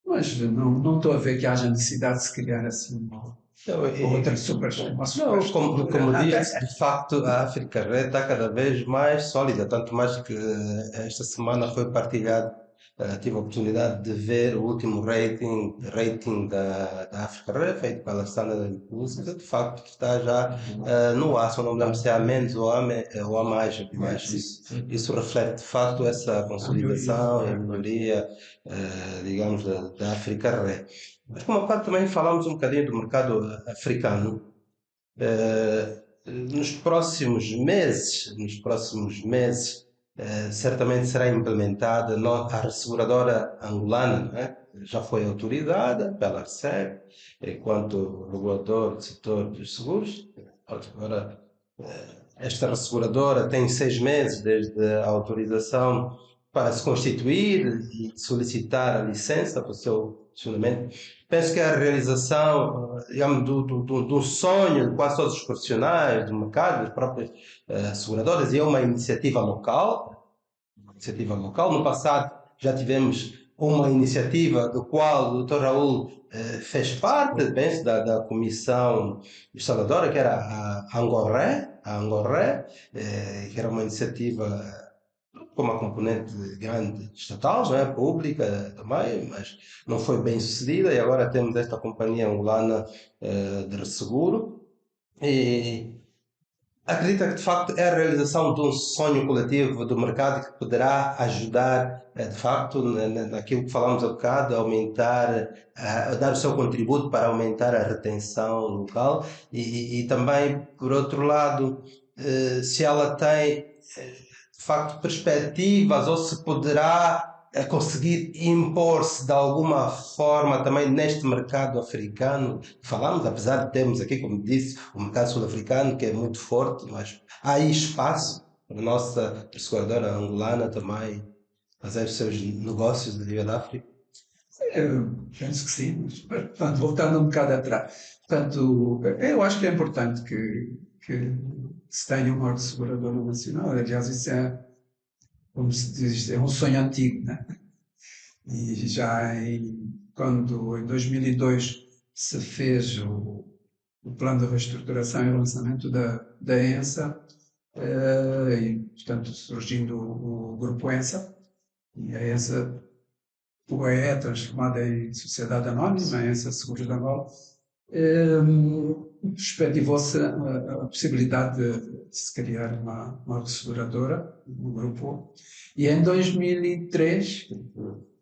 Speaker 4: mas não estou a ver que haja necessidade de se criar assim uma
Speaker 3: Como disse, de facto, a África Red está cada vez mais sólida, tanto mais que esta semana foi partilhado, tive a oportunidade de ver o último rating da África Red, feito pela Standard & Poor's, que de facto está já no ar, só não me lembro se é a menos ou a mais, mas isso reflete de facto essa consolidação e a melhoria, digamos, da África Red. Mas como há bocado também falámos um bocadinho do mercado africano, nos próximos meses, certamente será implementada a resseguradora angolana, não é? Já foi autorizada pela ARCEP, enquanto regulador do setor dos seguros. Agora, esta resseguradora tem 6 meses desde a autorização para se constituir e solicitar a licença para o seu funcionamento. Penso que a realização, digamos, do sonho de quase todos os profissionais do mercado, das próprias seguradoras, e é uma iniciativa local. No passado já tivemos uma iniciativa do qual o Dr. Raul fez parte, penso, da comissão instaladora, que era a Angoré, que era uma iniciativa com uma componente grande estatal, não é? Pública também, mas não foi bem sucedida, e agora temos esta companhia angolana de resseguro, e acredita que de facto é a realização de um sonho coletivo do mercado que poderá ajudar de facto naquilo que falámos há bocado, a dar o seu contributo para aumentar a retenção local, e também, por outro lado, se ela tem de facto perspectivas, ou se poderá conseguir impor-se de alguma forma também neste mercado africano. Falamos, apesar de termos aqui, como disse, o mercado sul-africano, que é muito forte, mas há aí espaço para a nossa seguradora angolana também fazer os seus negócios de nível da África.
Speaker 4: Eu penso que sim, mas, portanto, voltando um bocado atrás, portanto, eu acho que é importante que se tenha uma seguradora nacional. Aliás, isso é, como se diz, é um sonho antigo, né? E já quando em 2002 se fez o plano de reestruturação e lançamento da ENSA, e, portanto, surgindo o grupo ENSA, e a ENSA, o EE transformada em Sociedade Anónima, a ENSA Seguros de Angola, perspectivou-se a possibilidade de se criar uma resseguradora, um grupo, e em 2003,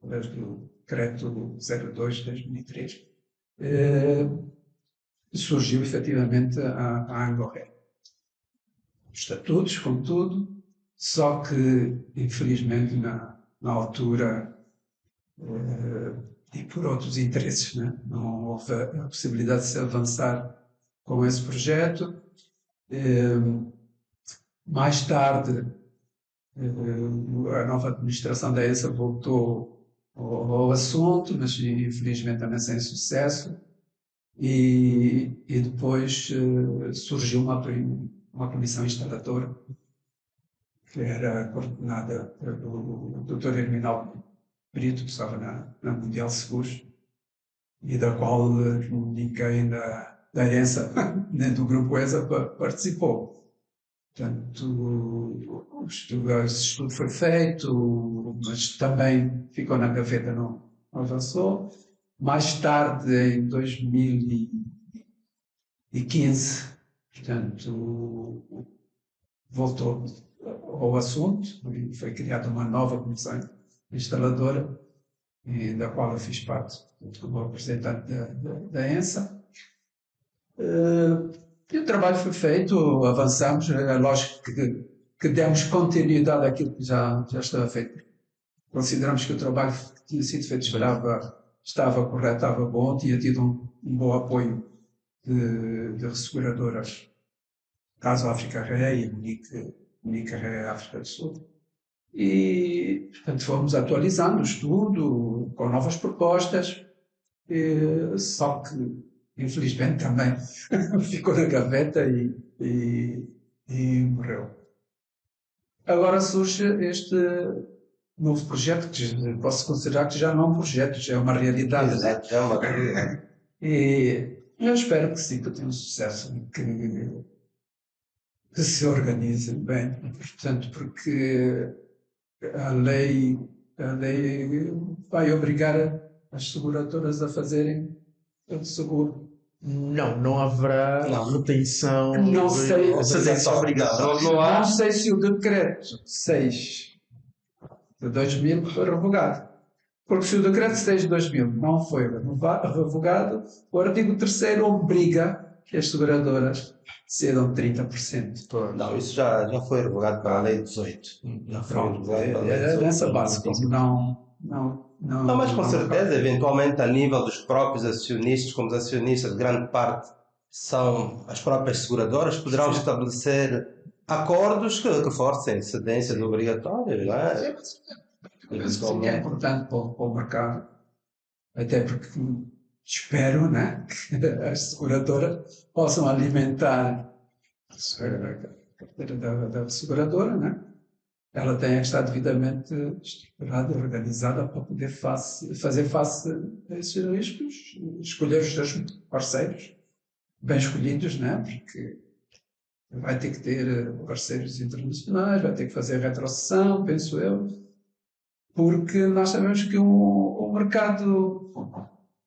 Speaker 4: desde o decreto 02 de 2003, surgiu efetivamente a Angoré. Estatutos, com tudo, só que, infelizmente, na altura, e por outros interesses, né? Não houve a possibilidade de se avançar com esse projeto. Mais tarde, a nova administração da ESA voltou ao assunto, mas infelizmente também sem sucesso. E depois surgiu uma comissão instaladora, que era coordenada pelo Dr. Herminaldo Brito, que estava na Mundial Seguros, e da qual ninguém da ESA, nem do grupo ESA, participou. Portanto, esse estudo foi feito, mas também ficou na gaveta, não avançou. Mais tarde, em 2015, portanto, voltou ao assunto e foi criada uma nova comissão instaladora, da qual eu fiz parte como representante da ENSA. E o trabalho foi feito, avançamos, é lógico que demos continuidade àquilo que já estava feito. Consideramos que o trabalho que tinha sido feito estava correto, estava bom, tinha tido um bom apoio de resseguradoras, caso África Ré e Munique Ré África do Sul. E, portanto, fomos atualizando o estudo com novas propostas, só que, infelizmente, também ficou na gaveta e morreu. Agora surge este novo projeto, que posso considerar que já não é um projeto, já é uma realidade.
Speaker 3: Exato, é uma realidade.
Speaker 4: E eu espero que sim, que tenha um sucesso, que se organize bem, portanto, porque a lei vai obrigar as seguradoras a fazerem o seguro.
Speaker 2: Não haverá retenção.
Speaker 4: Não sei.
Speaker 3: Não
Speaker 4: sei se o decreto 6 de 2000 foi revogado. Porque se o decreto 6 de 2000 não foi revogado, o artigo 3º obriga que as seguradoras cedam 30%.
Speaker 3: Não, isso já foi revogado pela Lei 18. Já foi revogado pela Lei 18.
Speaker 4: Nessa base, como não,
Speaker 3: mas com certeza, eventualmente, a nível dos próprios acionistas, como os acionistas, grande parte são as próprias seguradoras, poderão estabelecer acordos que forcem cedências obrigatórias, não é?
Speaker 4: Sim, é importante para o mercado, até porque espero, né, que as seguradoras possam alimentar a carteira da seguradora, né? Ela tem que estar devidamente estruturada e organizada para poder fazer face a esses riscos, escolher os seus parceiros bem escolhidos, né? Porque vai ter que ter parceiros internacionais, vai ter que fazer retrocessão, penso eu, porque nós sabemos que o mercado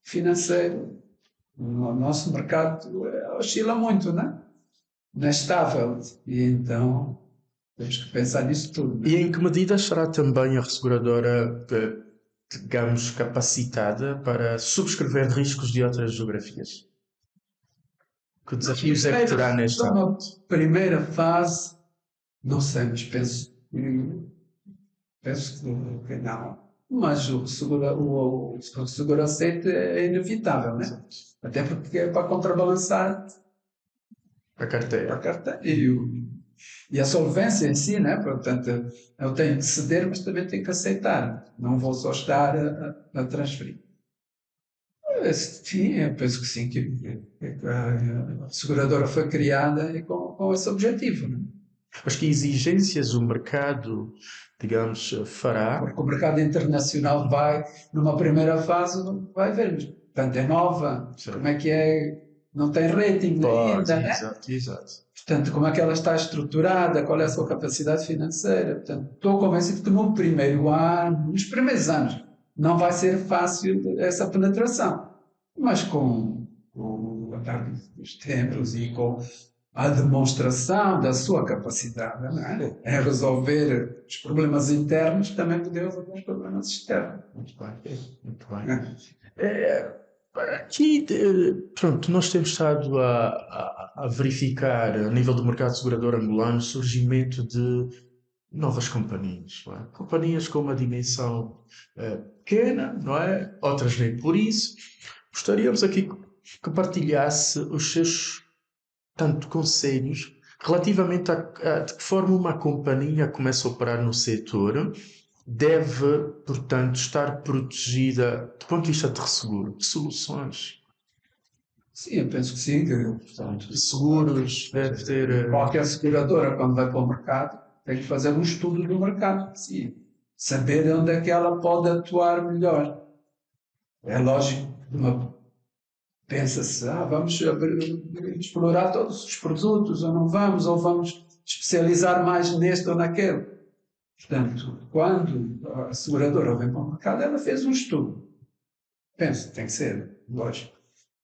Speaker 4: financeiro, o nosso mercado oscila muito, né? Não é estável, e então temos que pensar nisso tudo.
Speaker 2: E em que medida será também a resseguradora, digamos, capacitada para subscrever riscos de outras geografias? Que desafios é que terá nesta ámbito?
Speaker 4: Primeira fase, não sei, mas penso que não. Mas o seguro aceite é inevitável, né? Até porque é para contrabalançar
Speaker 2: A carteira.
Speaker 4: E a solvência em si, né? Portanto, eu tenho que ceder, mas também tenho que aceitar. Não vou só estar a transferir. Sim, eu penso que sim, que a seguradora foi criada com esse objetivo. Né?
Speaker 2: Mas que exigências o mercado, digamos, fará?
Speaker 4: Porque o mercado internacional vai, numa primeira fase, vai ver. Mas, portanto, é nova. Sim. Como é que é? Não tem rating ainda, né?
Speaker 2: Exato.
Speaker 4: Portanto, como é que ela está estruturada, qual é a sua capacidade financeira. Portanto, estou convencido que no primeiro ano, nos primeiros anos, não vai ser fácil essa penetração. Mas com o andar dos tempos e com a demonstração da sua capacidade, não é? Em resolver os problemas internos, também poder resolver os problemas externos.
Speaker 2: Muito bem. Aqui, pronto, nós temos estado a verificar, a nível do mercado segurador angolano, o surgimento de novas companhias, não é? Companhias com uma dimensão pequena, não é? Outras nem por isso. Gostaríamos aqui que partilhasse os seus tanto conselhos relativamente a de que forma uma companhia começa a operar no setor deve, portanto, estar protegida do ponto de vista de resseguro, de soluções.
Speaker 4: Sim, eu penso que sim, que, portanto,
Speaker 2: Seguros, deve ter.
Speaker 4: qualquer seguradora, quando vai para o mercado, tem que fazer um estudo do mercado, sim, saber onde é que ela pode atuar melhor. É lógico, pensa-se, vamos explorar todos os produtos, ou não vamos, ou vamos especializar mais neste ou naquele. Portanto, quando a seguradora vem para o mercado, ela fez um estudo. Penso, tem que ser, lógico.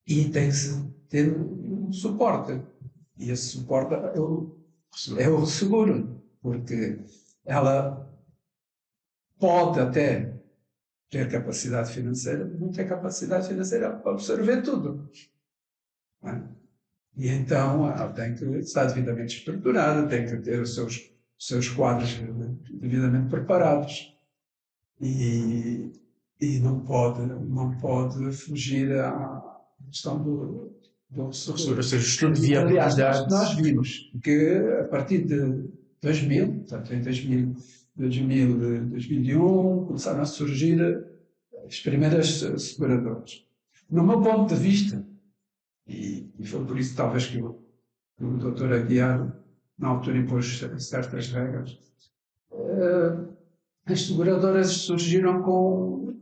Speaker 4: E tem que ter um suporte. E esse suporte é o seguro, porque ela pode até ter capacidade financeira, mas não tem capacidade financeira para absorver tudo. Não é? E então ela tem que estar devidamente estruturada, tem que ter os seus quadros devidamente preparados. E não pode fugir à questão do
Speaker 2: Seguro, ou seja,
Speaker 4: seguro.
Speaker 2: estudo de
Speaker 4: Aliás,
Speaker 2: viabilidade.
Speaker 4: nós vimos que a partir de 2000, portanto em 2001, começaram a surgir as primeiras seguradoras. No meu ponto de vista, e foi por isso talvez que o Dr. Aguiar na altura impôs certas regras, as seguradoras surgiram com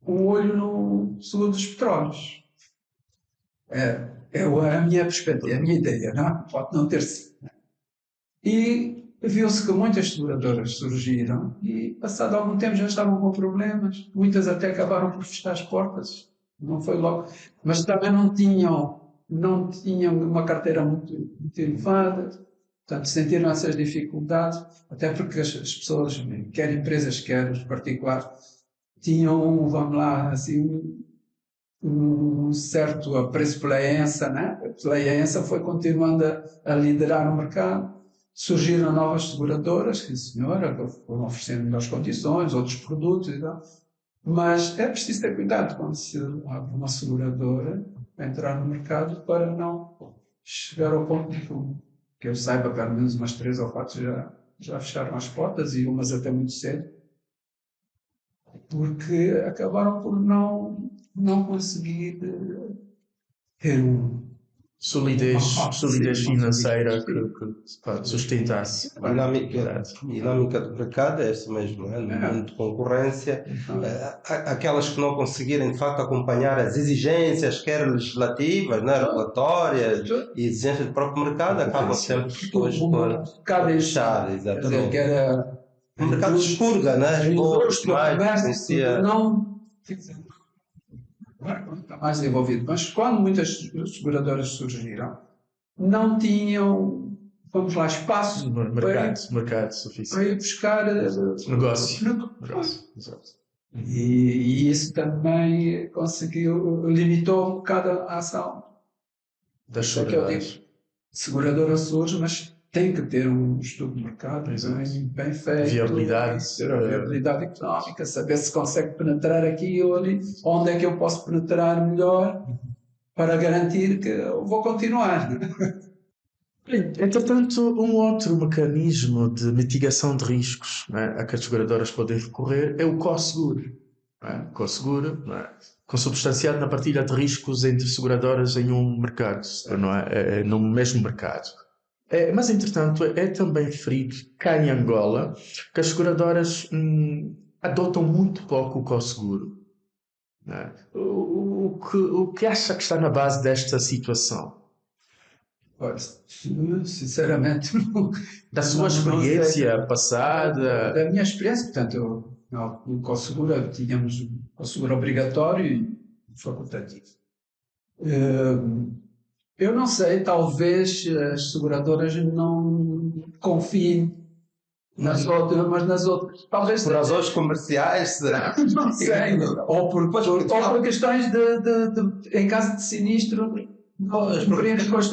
Speaker 4: um olho no seguro dos petróleos. É a minha perspectiva, a minha ideia, não? Pode não ter sido. E viu-se que muitas seguradoras surgiram e, passado algum tempo, já estavam com problemas. Muitas até acabaram por fechar as portas. Não foi logo. Mas também não tinham uma carteira muito elevada. Portanto, sentiram essas dificuldades, até porque as pessoas, quer empresas, quer os particulares, tinham, vamos lá, assim, um certo apreço pela ENSA, né? A ENSA foi continuando a liderar o mercado. Surgiram novas seguradoras, que senhora, foram oferecendo melhores condições, outros produtos e tal. Mas é preciso ter cuidado quando se abre uma seguradora para entrar no mercado para não chegar ao ponto de que eu saiba, pelo menos umas 3 ou 4 já fecharam as portas e umas até muito cedo, porque acabaram por não conseguir ter
Speaker 2: solidez financeira que sustentasse
Speaker 3: A dinâmica do mercado é essa mesmo, não é? No mundo de concorrência, aquelas que não conseguirem de facto acompanhar as exigências, quer legislativas, né, regulatórias e exigências do próprio mercado, acabam sempre depois por fechar, exatamente.
Speaker 4: Que era
Speaker 3: o mercado expurga, né?
Speaker 4: Está mais desenvolvido. Mas quando muitas seguradoras surgiram, não tinham, vamos lá, espaço
Speaker 2: mercado suficiente
Speaker 4: para ir buscar
Speaker 2: negócio.
Speaker 4: Exato. E isso também limitou um bocado a ação.
Speaker 2: Das seguradoras.
Speaker 4: Seguradora surge, mas tem que ter um estudo de mercado bem feito.
Speaker 2: Viabilidade.
Speaker 4: Ter a viabilidade económica, saber se consegue penetrar aqui ou ali, onde é que eu posso penetrar melhor para garantir que eu vou continuar.
Speaker 2: Entretanto, um outro mecanismo de mitigação de riscos, né, a que as seguradoras podem recorrer é o co-seguro. O co-seguro, consubstanciado na partilha de riscos entre seguradoras em um mercado, no mesmo mercado. Mas, entretanto, é também referido cá em Angola que as seguradoras adotam muito pouco o co-seguro. O que acha que está na base desta situação?
Speaker 4: Sinceramente,
Speaker 2: da sua experiência passada?
Speaker 4: Da minha experiência, portanto, no co-seguro tínhamos o co-seguro obrigatório e facultativo. Eu não sei, talvez as seguradoras não confiem nas outras, mas nas outras. Talvez
Speaker 3: por razões comerciais, será?
Speaker 4: Não sei. Ou por questões em caso de sinistro, cumprir com as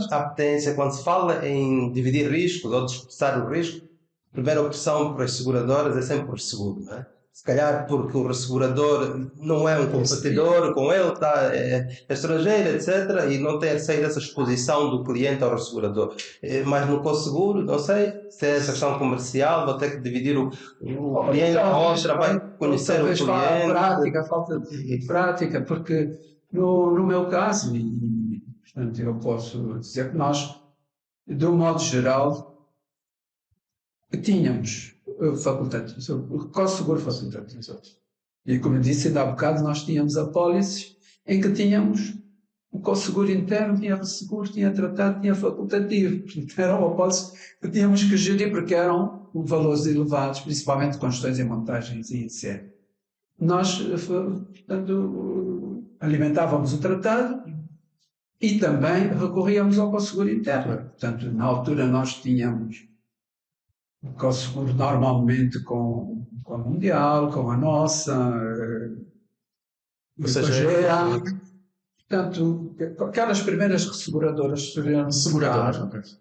Speaker 3: a apetência, quando se fala em dividir riscos ou dispersar o risco, primeira opção para as seguradoras é sempre o seguro, não é? Se calhar porque o ressegurador não é um competidor com ele, é estrangeiro, etc. E não tem receio dessa exposição do cliente ao ressegurador. Mas no co-seguro, não sei se é essa questão comercial, vou ter que dividir o cliente, a outra vai conhecer o
Speaker 4: talvez a
Speaker 3: cliente.
Speaker 4: falta de prática, porque no meu caso, e portanto eu posso dizer que nós, de um modo geral, tínhamos facultativos, o co-seguro facultativo. E como disse ainda há bocado, nós tínhamos apólices em que tínhamos o co-seguro interno, tinha resseguro, tinha tratado, tinha facultativo. Portanto, eram apólices que tínhamos que gerir porque eram valores elevados, principalmente com gestões e montagens e etc. Nós, portanto, alimentávamos o tratado e também recorríamos ao co-seguro interno. Portanto, na altura nós tínhamos o co-seguro normalmente com a Mundial, com a nossa,
Speaker 2: Ou seja,
Speaker 4: portanto, aquelas primeiras resseguradoras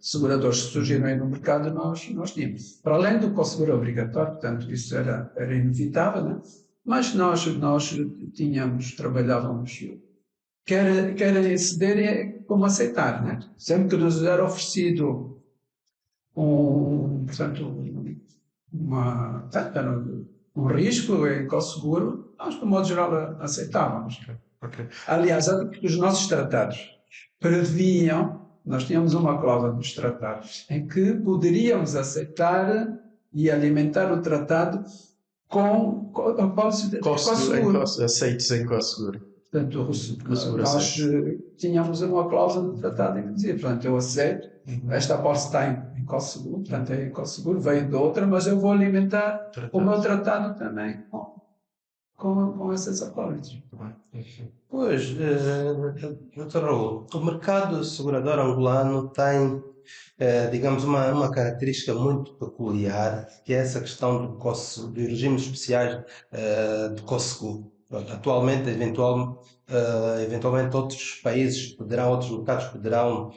Speaker 4: seguradoras que surgiram aí no mercado, nós tínhamos. Para além do co-seguro obrigatório, portanto, isso era inevitável, né? Mas nós trabalhávamos, quer ceder como aceitar, né? Sempre que nos era oferecido um risco em co-seguro, nós, de modo geral, aceitávamos.
Speaker 2: Ok.
Speaker 4: Aliás, os nossos tratados previam, nós tínhamos uma cláusula nos tratados em que poderíamos aceitar e alimentar o tratado com a pólice de co-seguro.
Speaker 2: Aceitos em co-seguro.
Speaker 4: Portanto, nós tínhamos uma cláusula de tratado em que dizia, portanto, eu aceito, esta apólice está em co-seguro, portanto, é em co-seguro, veio de outra, mas eu vou alimentar o meu tratado também com essas apólices.
Speaker 3: Pois, Dr. Raul, o mercado segurador angolano tem, digamos, uma característica muito peculiar, que é essa questão dos regimes especiais de co-seguro. Atualmente, eventualmente outros países outros mercados poderão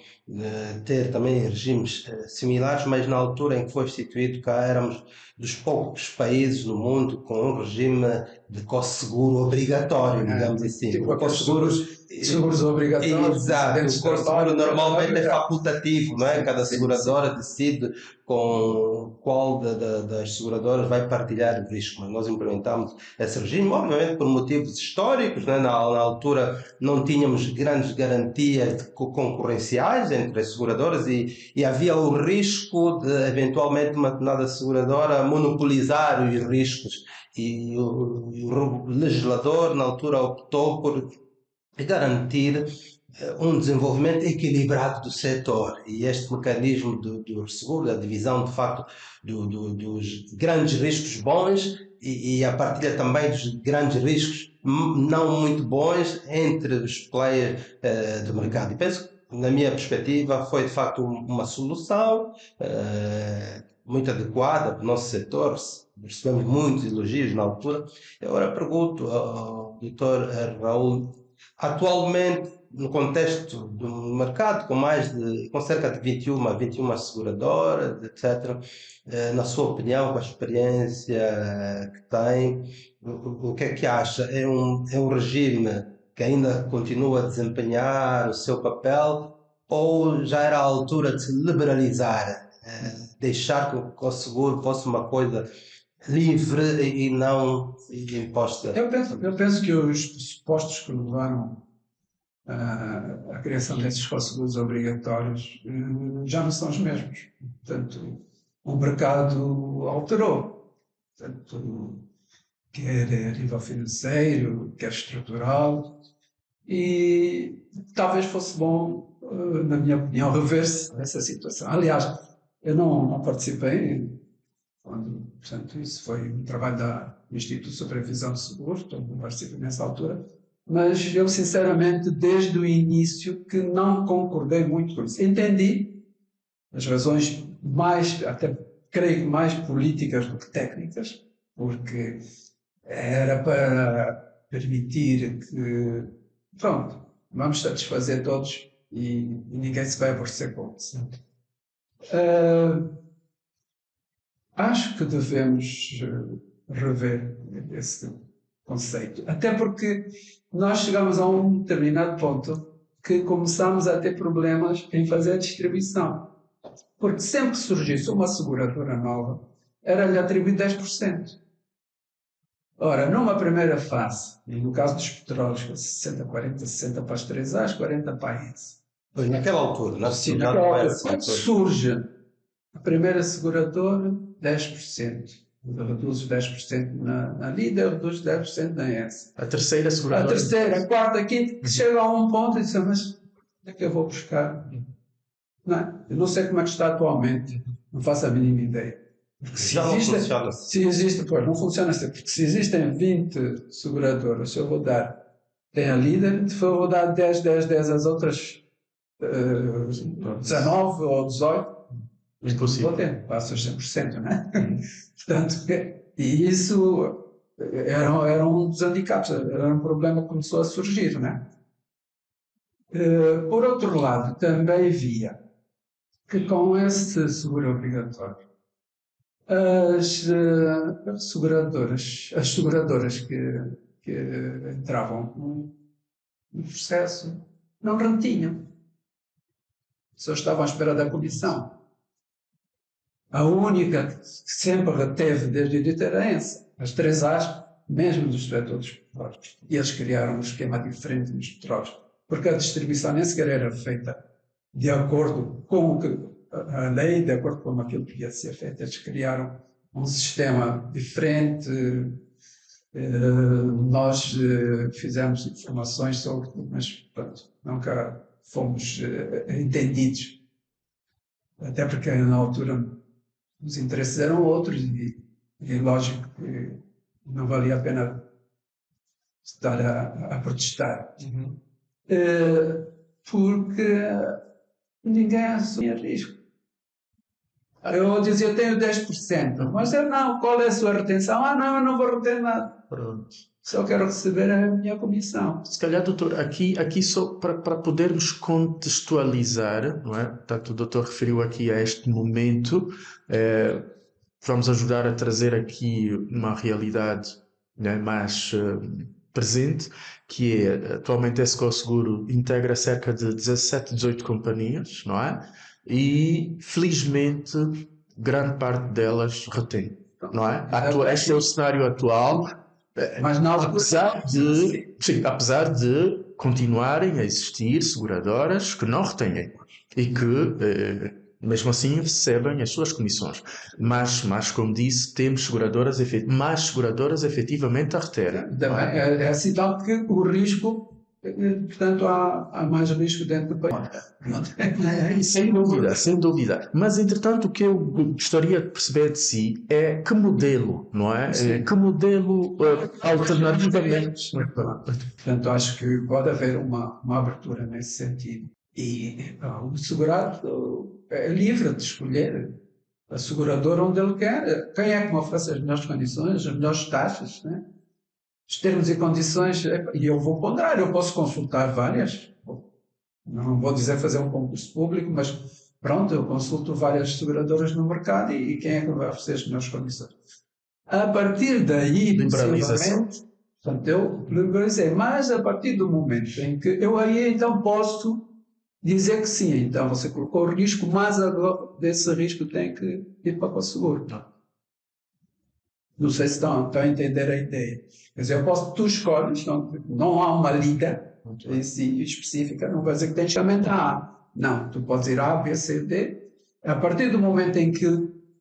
Speaker 3: ter também regimes similares, mas na altura em que foi instituído cá éramos dos poucos países no mundo com um regime de co-seguro obrigatório, digamos assim.
Speaker 4: Tipo aqueles seguros obrigatórios.
Speaker 3: Exato, o co-seguro normalmente é facultativo, não é? Cada seguradora decide com qual das seguradoras vai partilhar o risco, mas nós implementámos esse regime, obviamente por motivos históricos, né? Na altura não tínhamos grandes garantias concorrenciais entre as seguradoras e havia o risco de eventualmente uma determinada seguradora monopolizar os riscos e o legislador na altura optou por garantir um desenvolvimento equilibrado do setor, e este mecanismo do seguro, da divisão de facto dos grandes riscos bons e a partilha também dos grandes riscos não muito bons entre os players do mercado. E penso que, na minha perspectiva, foi de facto uma solução muito adequada para o nosso setor. Recebemos muitos elogios na altura. Agora pergunto ao Dr. Raul, atualmente, no contexto do mercado, com cerca de 21 seguradoras, etc., na sua opinião, com a experiência que tem, o que é que acha? É um regime que ainda continua a desempenhar o seu papel, ou já era a altura de se liberalizar, deixar que o co-seguro fosse uma coisa livre e não imposta?
Speaker 4: Eu penso que os pressupostos que levaram a criação desses co-seguros obrigatórios já não são os mesmos. Portanto, o mercado alterou. Portanto, quer a nível financeiro, quer estrutural, e talvez fosse bom, na minha opinião, rever-se essa situação. Aliás, eu não participei portanto, isso foi um trabalho do Instituto de Supervisão de Seguros, então não participei nessa altura, mas eu, sinceramente, desde o início, que não concordei muito com isso. Entendi as razões até creio, mais políticas do que técnicas, porque era para permitir que, pronto, vamos satisfazer todos e ninguém se vai aborrecer com isso. Acho que devemos rever esse conceito. Até porque nós chegamos a um determinado ponto que começamos a ter problemas em fazer a distribuição. Porque sempre que surgisse uma seguradora nova, era-lhe atribuído 10%. Ora, numa primeira fase, e no caso dos petróleos, 60, 40, 60 para as 3As, 40 para a ENSE.
Speaker 3: Pois, naquela altura, não é?
Speaker 4: Sim,
Speaker 3: Já
Speaker 4: naquela
Speaker 3: não era
Speaker 4: altura, quando
Speaker 3: assim,
Speaker 4: surge a primeira seguradora, 10%. Reduz os 10% na líder, reduz os 10% na ENSE.
Speaker 2: A terceira
Speaker 4: A
Speaker 2: seguradora.
Speaker 4: terceira, a quarta, a quinta, chega a um ponto e diz, mas onde é que eu vou buscar? Não é? Eu não sei como é que está atualmente, não faço a mínima ideia. Porque
Speaker 3: já não funciona assim.
Speaker 4: se existe, pois não funciona assim, porque se existem 20 seguradoras, se eu vou dar, tem a líder, se eu vou dar 10, 10, 10 às outras 19 ou 18,
Speaker 2: Impossível.
Speaker 4: vou ter, passa os 100%, não é? Portanto, e isso era um dos handicaps, era um problema que começou a surgir, não é? Por outro lado, também via que com esse seguro obrigatório, as seguradoras que entravam no processo não retinham. Só estavam à espera da comissão. A única que sempre reteve desde o início era a ENSE. As 3As, mesmo dos setores dos petróleos. E eles criaram um esquema diferente nos petróleos. Porque a distribuição nem sequer era feita de acordo com a lei, de acordo com aquilo que ia ser feito. Eles criaram um sistema diferente. Nós fizemos informações sobre tudo, mas pronto, nunca fomos entendidos. Até porque na altura os interesses eram outros e lógico que não valia a pena estar a protestar. Porque ninguém assumia risco. Eu dizia, eu tenho 10%, mas eu não, qual é a sua retenção? Não, eu não vou reter nada.
Speaker 2: Pronto.
Speaker 4: Só quero receber a minha comissão.
Speaker 2: Se calhar, doutor, aqui só para podermos contextualizar, não é? Portanto, o doutor referiu aqui a este momento, vamos ajudar a trazer aqui uma realidade, né, mais presente, que é, atualmente a SCO Seguro integra cerca de 17, 18 companhias, não é? E, felizmente, grande parte delas retém, não é? Este é o cenário atual.
Speaker 4: Mas nós,
Speaker 2: apesar de continuarem a existir seguradoras que não retêm e que, mesmo assim, recebem as suas comissões. Mas como disse, temos mais seguradoras efetivamente a reterem.
Speaker 4: É assim tal que o risco, portanto, há mais risco dentro do país.
Speaker 2: Sem dúvida. Mas, entretanto, o que eu gostaria de perceber de si é que modelo, não é? Que modelo alternativamente.
Speaker 4: Portanto, acho que pode haver uma abertura nesse sentido. E o segurado é livre de escolher a seguradora onde ele quer. Quem é que me oferece as melhores condições, as melhores taxas, né? Os termos e condições, e eu vou ponderar, eu posso consultar várias. Não vou dizer fazer um concurso público, mas pronto, eu consulto várias seguradoras no mercado e quem é que vai oferecer as melhores condições. A partir daí,
Speaker 2: liberalização.
Speaker 4: Portanto, eu liberalizei, mas a partir do momento em que eu aí então posso dizer que sim, então você colocou o risco, mas desse risco tem que ir para o seguro. Não sei se estão a entender a ideia. Quer dizer, tu escolhes, não há uma lida específica, não vai dizer que tens somente a A. Não, tu podes ir A, B, C, D. A partir do momento em que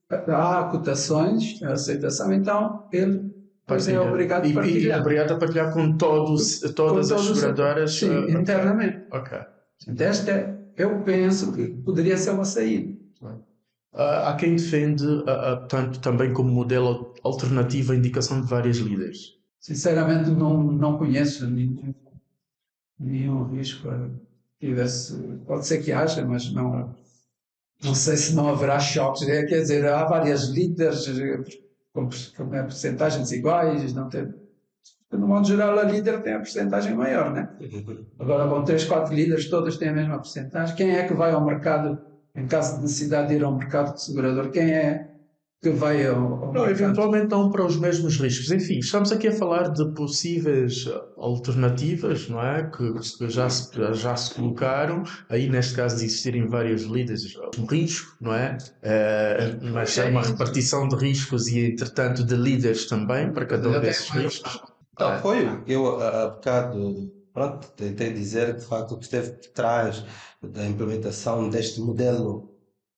Speaker 4: há cotações, a aceitação, então ele é obrigado a partilhar.
Speaker 2: E obrigado a partilhar com todas as seguradoras.
Speaker 4: Sim, internamente.
Speaker 2: Ok.
Speaker 4: Eu penso que poderia ser uma saída.
Speaker 2: Há quem defende, tanto também como modelo alternativo, a indicação de várias líderes.
Speaker 4: Sinceramente, não conheço nenhum risco. Pode ser que haja, mas não sei se não haverá choques. Quer dizer, há várias líderes com porcentagens iguais. No modo geral, a líder tem a porcentagem maior, né? Agora, com 3, 4 líderes, todas têm a mesma porcentagem. Quem é que vai ao mercado, em caso de necessidade de ir ao mercado de segurador? Quem é que vai ao
Speaker 2: Não,
Speaker 4: mercado.
Speaker 2: eventualmente não para os mesmos riscos. Enfim, estamos aqui a falar de possíveis alternativas, não é? Que já se colocaram. Aí, neste caso, de existirem vários líderes, um risco, não é? Mas é uma repartição de riscos e, entretanto, de líderes também para cada um desses riscos.
Speaker 3: Não, foi o que eu há bocado, pronto, tentei dizer, de facto, o que esteve por trás da implementação deste modelo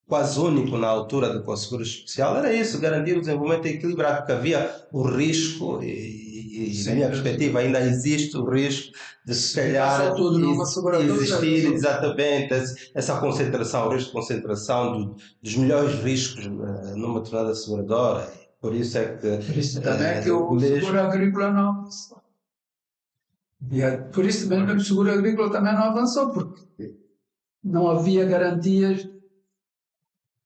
Speaker 3: quase único na altura do Conseguro Especial, era isso, garantir o desenvolvimento equilibrado, porque havia o risco, e na minha perspectiva ainda existe o risco de se calhar
Speaker 4: Só tudo numa seguradora,
Speaker 3: existir
Speaker 4: certo?
Speaker 3: exatamente essa concentração, o risco de concentração dos melhores riscos numa determinada seguradora. Por isso é que
Speaker 4: Por isso também é que o
Speaker 3: mesmo-
Speaker 4: seguro agrícola não avançou. Por isso também que o seguro agrícola também não avançou, porque não havia garantias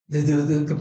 Speaker 4: que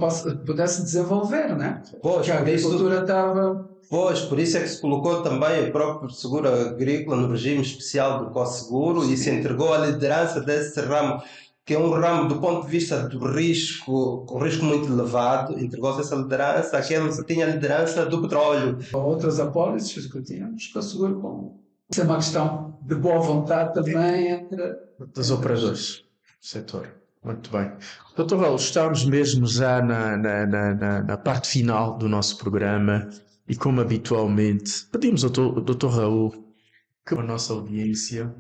Speaker 4: pudesse desenvolver, né?
Speaker 3: Pois,
Speaker 4: Porque a
Speaker 3: por isso-
Speaker 4: agricultura estava...
Speaker 3: Pois, por isso é que se colocou também o próprio seguro agrícola no regime especial do Cosseguro e se entregou a liderança desse ramo, que é um ramo do ponto de vista do risco, com risco muito elevado, entregou-se essa liderança àquele que tinha a liderança do petróleo.
Speaker 4: Outras apólices que tínhamos, que o seguro com... Isso é uma questão de boa vontade também entre...
Speaker 2: Dos operadores do setor. Muito bem. Doutor Raul, estamos mesmo já na parte final do nosso programa e, como habitualmente, pedimos ao Dr. Raul que a nossa audiência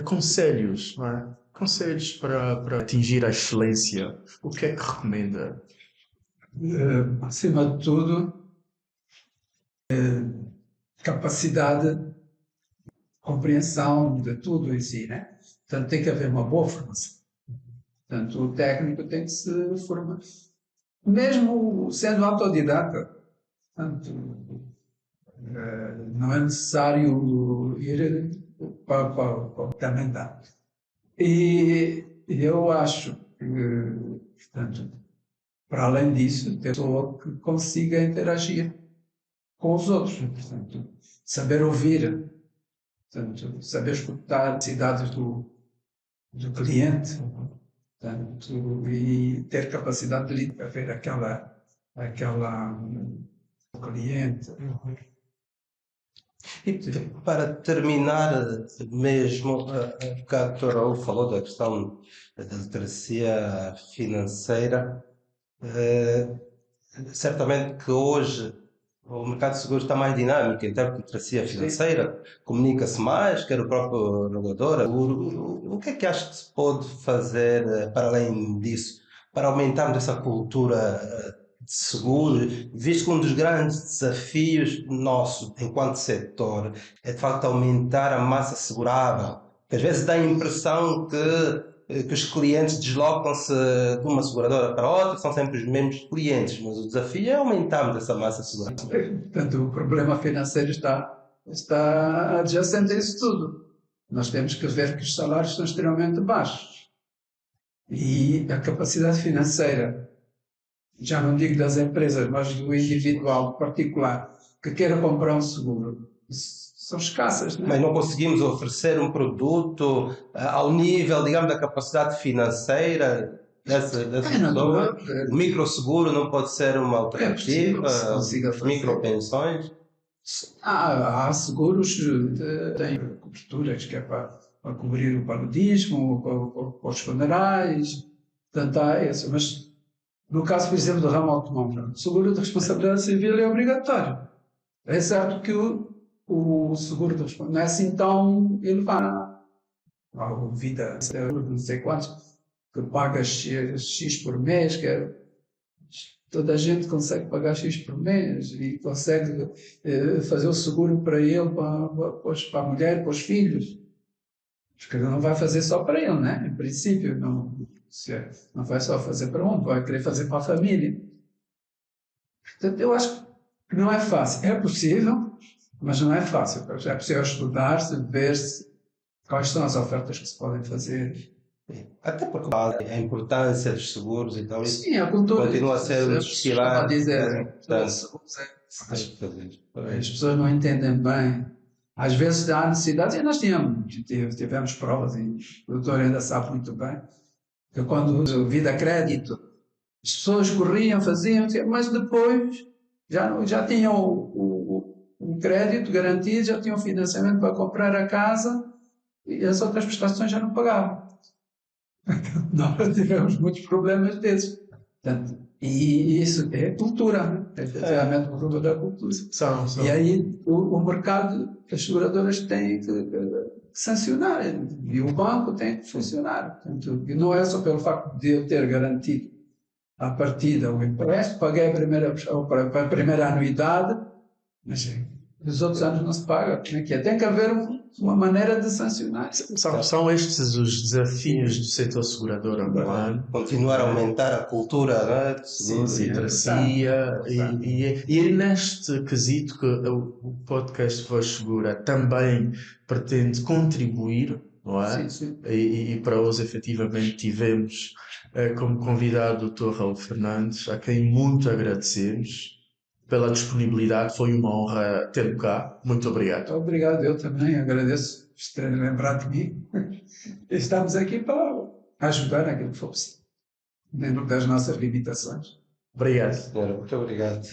Speaker 2: conselhos, não é? Conselhos para atingir a excelência. O que é que recomenda?
Speaker 4: Acima de tudo, capacidade de compreensão de tudo em si, né? Portanto, tem que haver uma boa formação. Portanto, o técnico tem que se formar, mesmo sendo autodidata. Portanto, não é necessário ir para também dá. E eu acho que, portanto, para além disso, ter pessoa que consiga interagir com os outros. Portanto, saber ouvir, portanto, saber escutar as necessidades do cliente, portanto, e ter capacidade de lidar, ver aquela cliente.
Speaker 3: E para terminar mesmo, o bocado o Dr. Raul falou da questão da literacia financeira. Certamente que hoje o mercado de seguros está mais dinâmico em termos de literacia financeira, comunica-se mais, quer o próprio regulador. O que é que acha que se pode fazer para além disso, para aumentarmos essa cultura de seguro, visto que um dos grandes desafios nosso enquanto setor é de facto aumentar a massa segurável, que às vezes dá a impressão que os clientes deslocam-se de uma seguradora para outra, são sempre os mesmos clientes, mas o desafio é aumentarmos essa massa segurável.
Speaker 4: Portanto, o problema financeiro está adjacente a isso tudo. Nós temos que ver que os salários são extremamente baixos. E a capacidade financeira, já não digo das empresas, mas do individual particular, que queira comprar um seguro, são escassas, não é?
Speaker 3: Mas não conseguimos oferecer um produto ao nível, digamos, da capacidade financeira dessa pessoa. O microseguro não pode ser uma alternativa, micropensões.
Speaker 4: Há seguros que têm coberturas, que é para cobrir o paludismo, para os funerais, portanto há esse. Mas no caso, por exemplo, do ramo automóvel, o seguro de responsabilidade civil é obrigatório. É certo que o seguro de responsabilidade não é assim tão elevado. Há o vida, não sei quantos, que paga X por mês, toda a gente consegue pagar X por mês e consegue fazer o seguro para ele, para a mulher, para os filhos. Porque ele não vai fazer só para ele, né? Em princípio, não vai só fazer para um, vai querer fazer para a família. Portanto, eu acho que não é fácil. É possível, mas não é fácil. É possível estudar-se, ver-se quais são as ofertas que se podem fazer.
Speaker 3: Até porque a importância dos seguros e tal, isso
Speaker 4: sim, a cultura
Speaker 3: continua a ser um dos pilares.
Speaker 4: As pessoas não entendem bem. Às vezes há necessidades, e nós tivemos provas, e o doutor ainda sabe muito bem, que quando vida crédito, As pessoas corriam, faziam, mas depois já tinham o crédito garantido, já tinham financiamento para comprar a casa e as outras prestações já não pagavam. Nós tivemos muitos problemas desses. Portanto, e isso é cultura, né? É realmente um problema da cultura.
Speaker 2: São.
Speaker 4: E aí o mercado, as seguradoras têm que sancionar e o banco tem que funcionar. Portanto, e não é só pelo facto de eu ter garantido à partida o empréstimo, paguei a primeira anuidade, mas os outros anos não se paga. Como é que é? Tem que haver uma maneira de sancionar.
Speaker 2: São estes os desafios do setor segurador angolano.
Speaker 3: Continuar a aumentar a cultura, não é? De
Speaker 4: Sim,
Speaker 3: seguro.
Speaker 2: Literacia, e é neste quesito que o podcast Voz Segura também pretende contribuir, não é?
Speaker 4: Sim.
Speaker 2: E para hoje, efetivamente, tivemos como convidado o Dr. Raul Fernandes, a quem muito agradecemos pela disponibilidade. Foi uma honra tê-lo cá. Muito obrigado.
Speaker 4: Obrigado, eu também agradeço por terem lembrado de mim. Estamos aqui para ajudar naquilo que for possível, dentro das nossas limitações.
Speaker 2: Obrigado.
Speaker 3: Senhora, muito obrigado.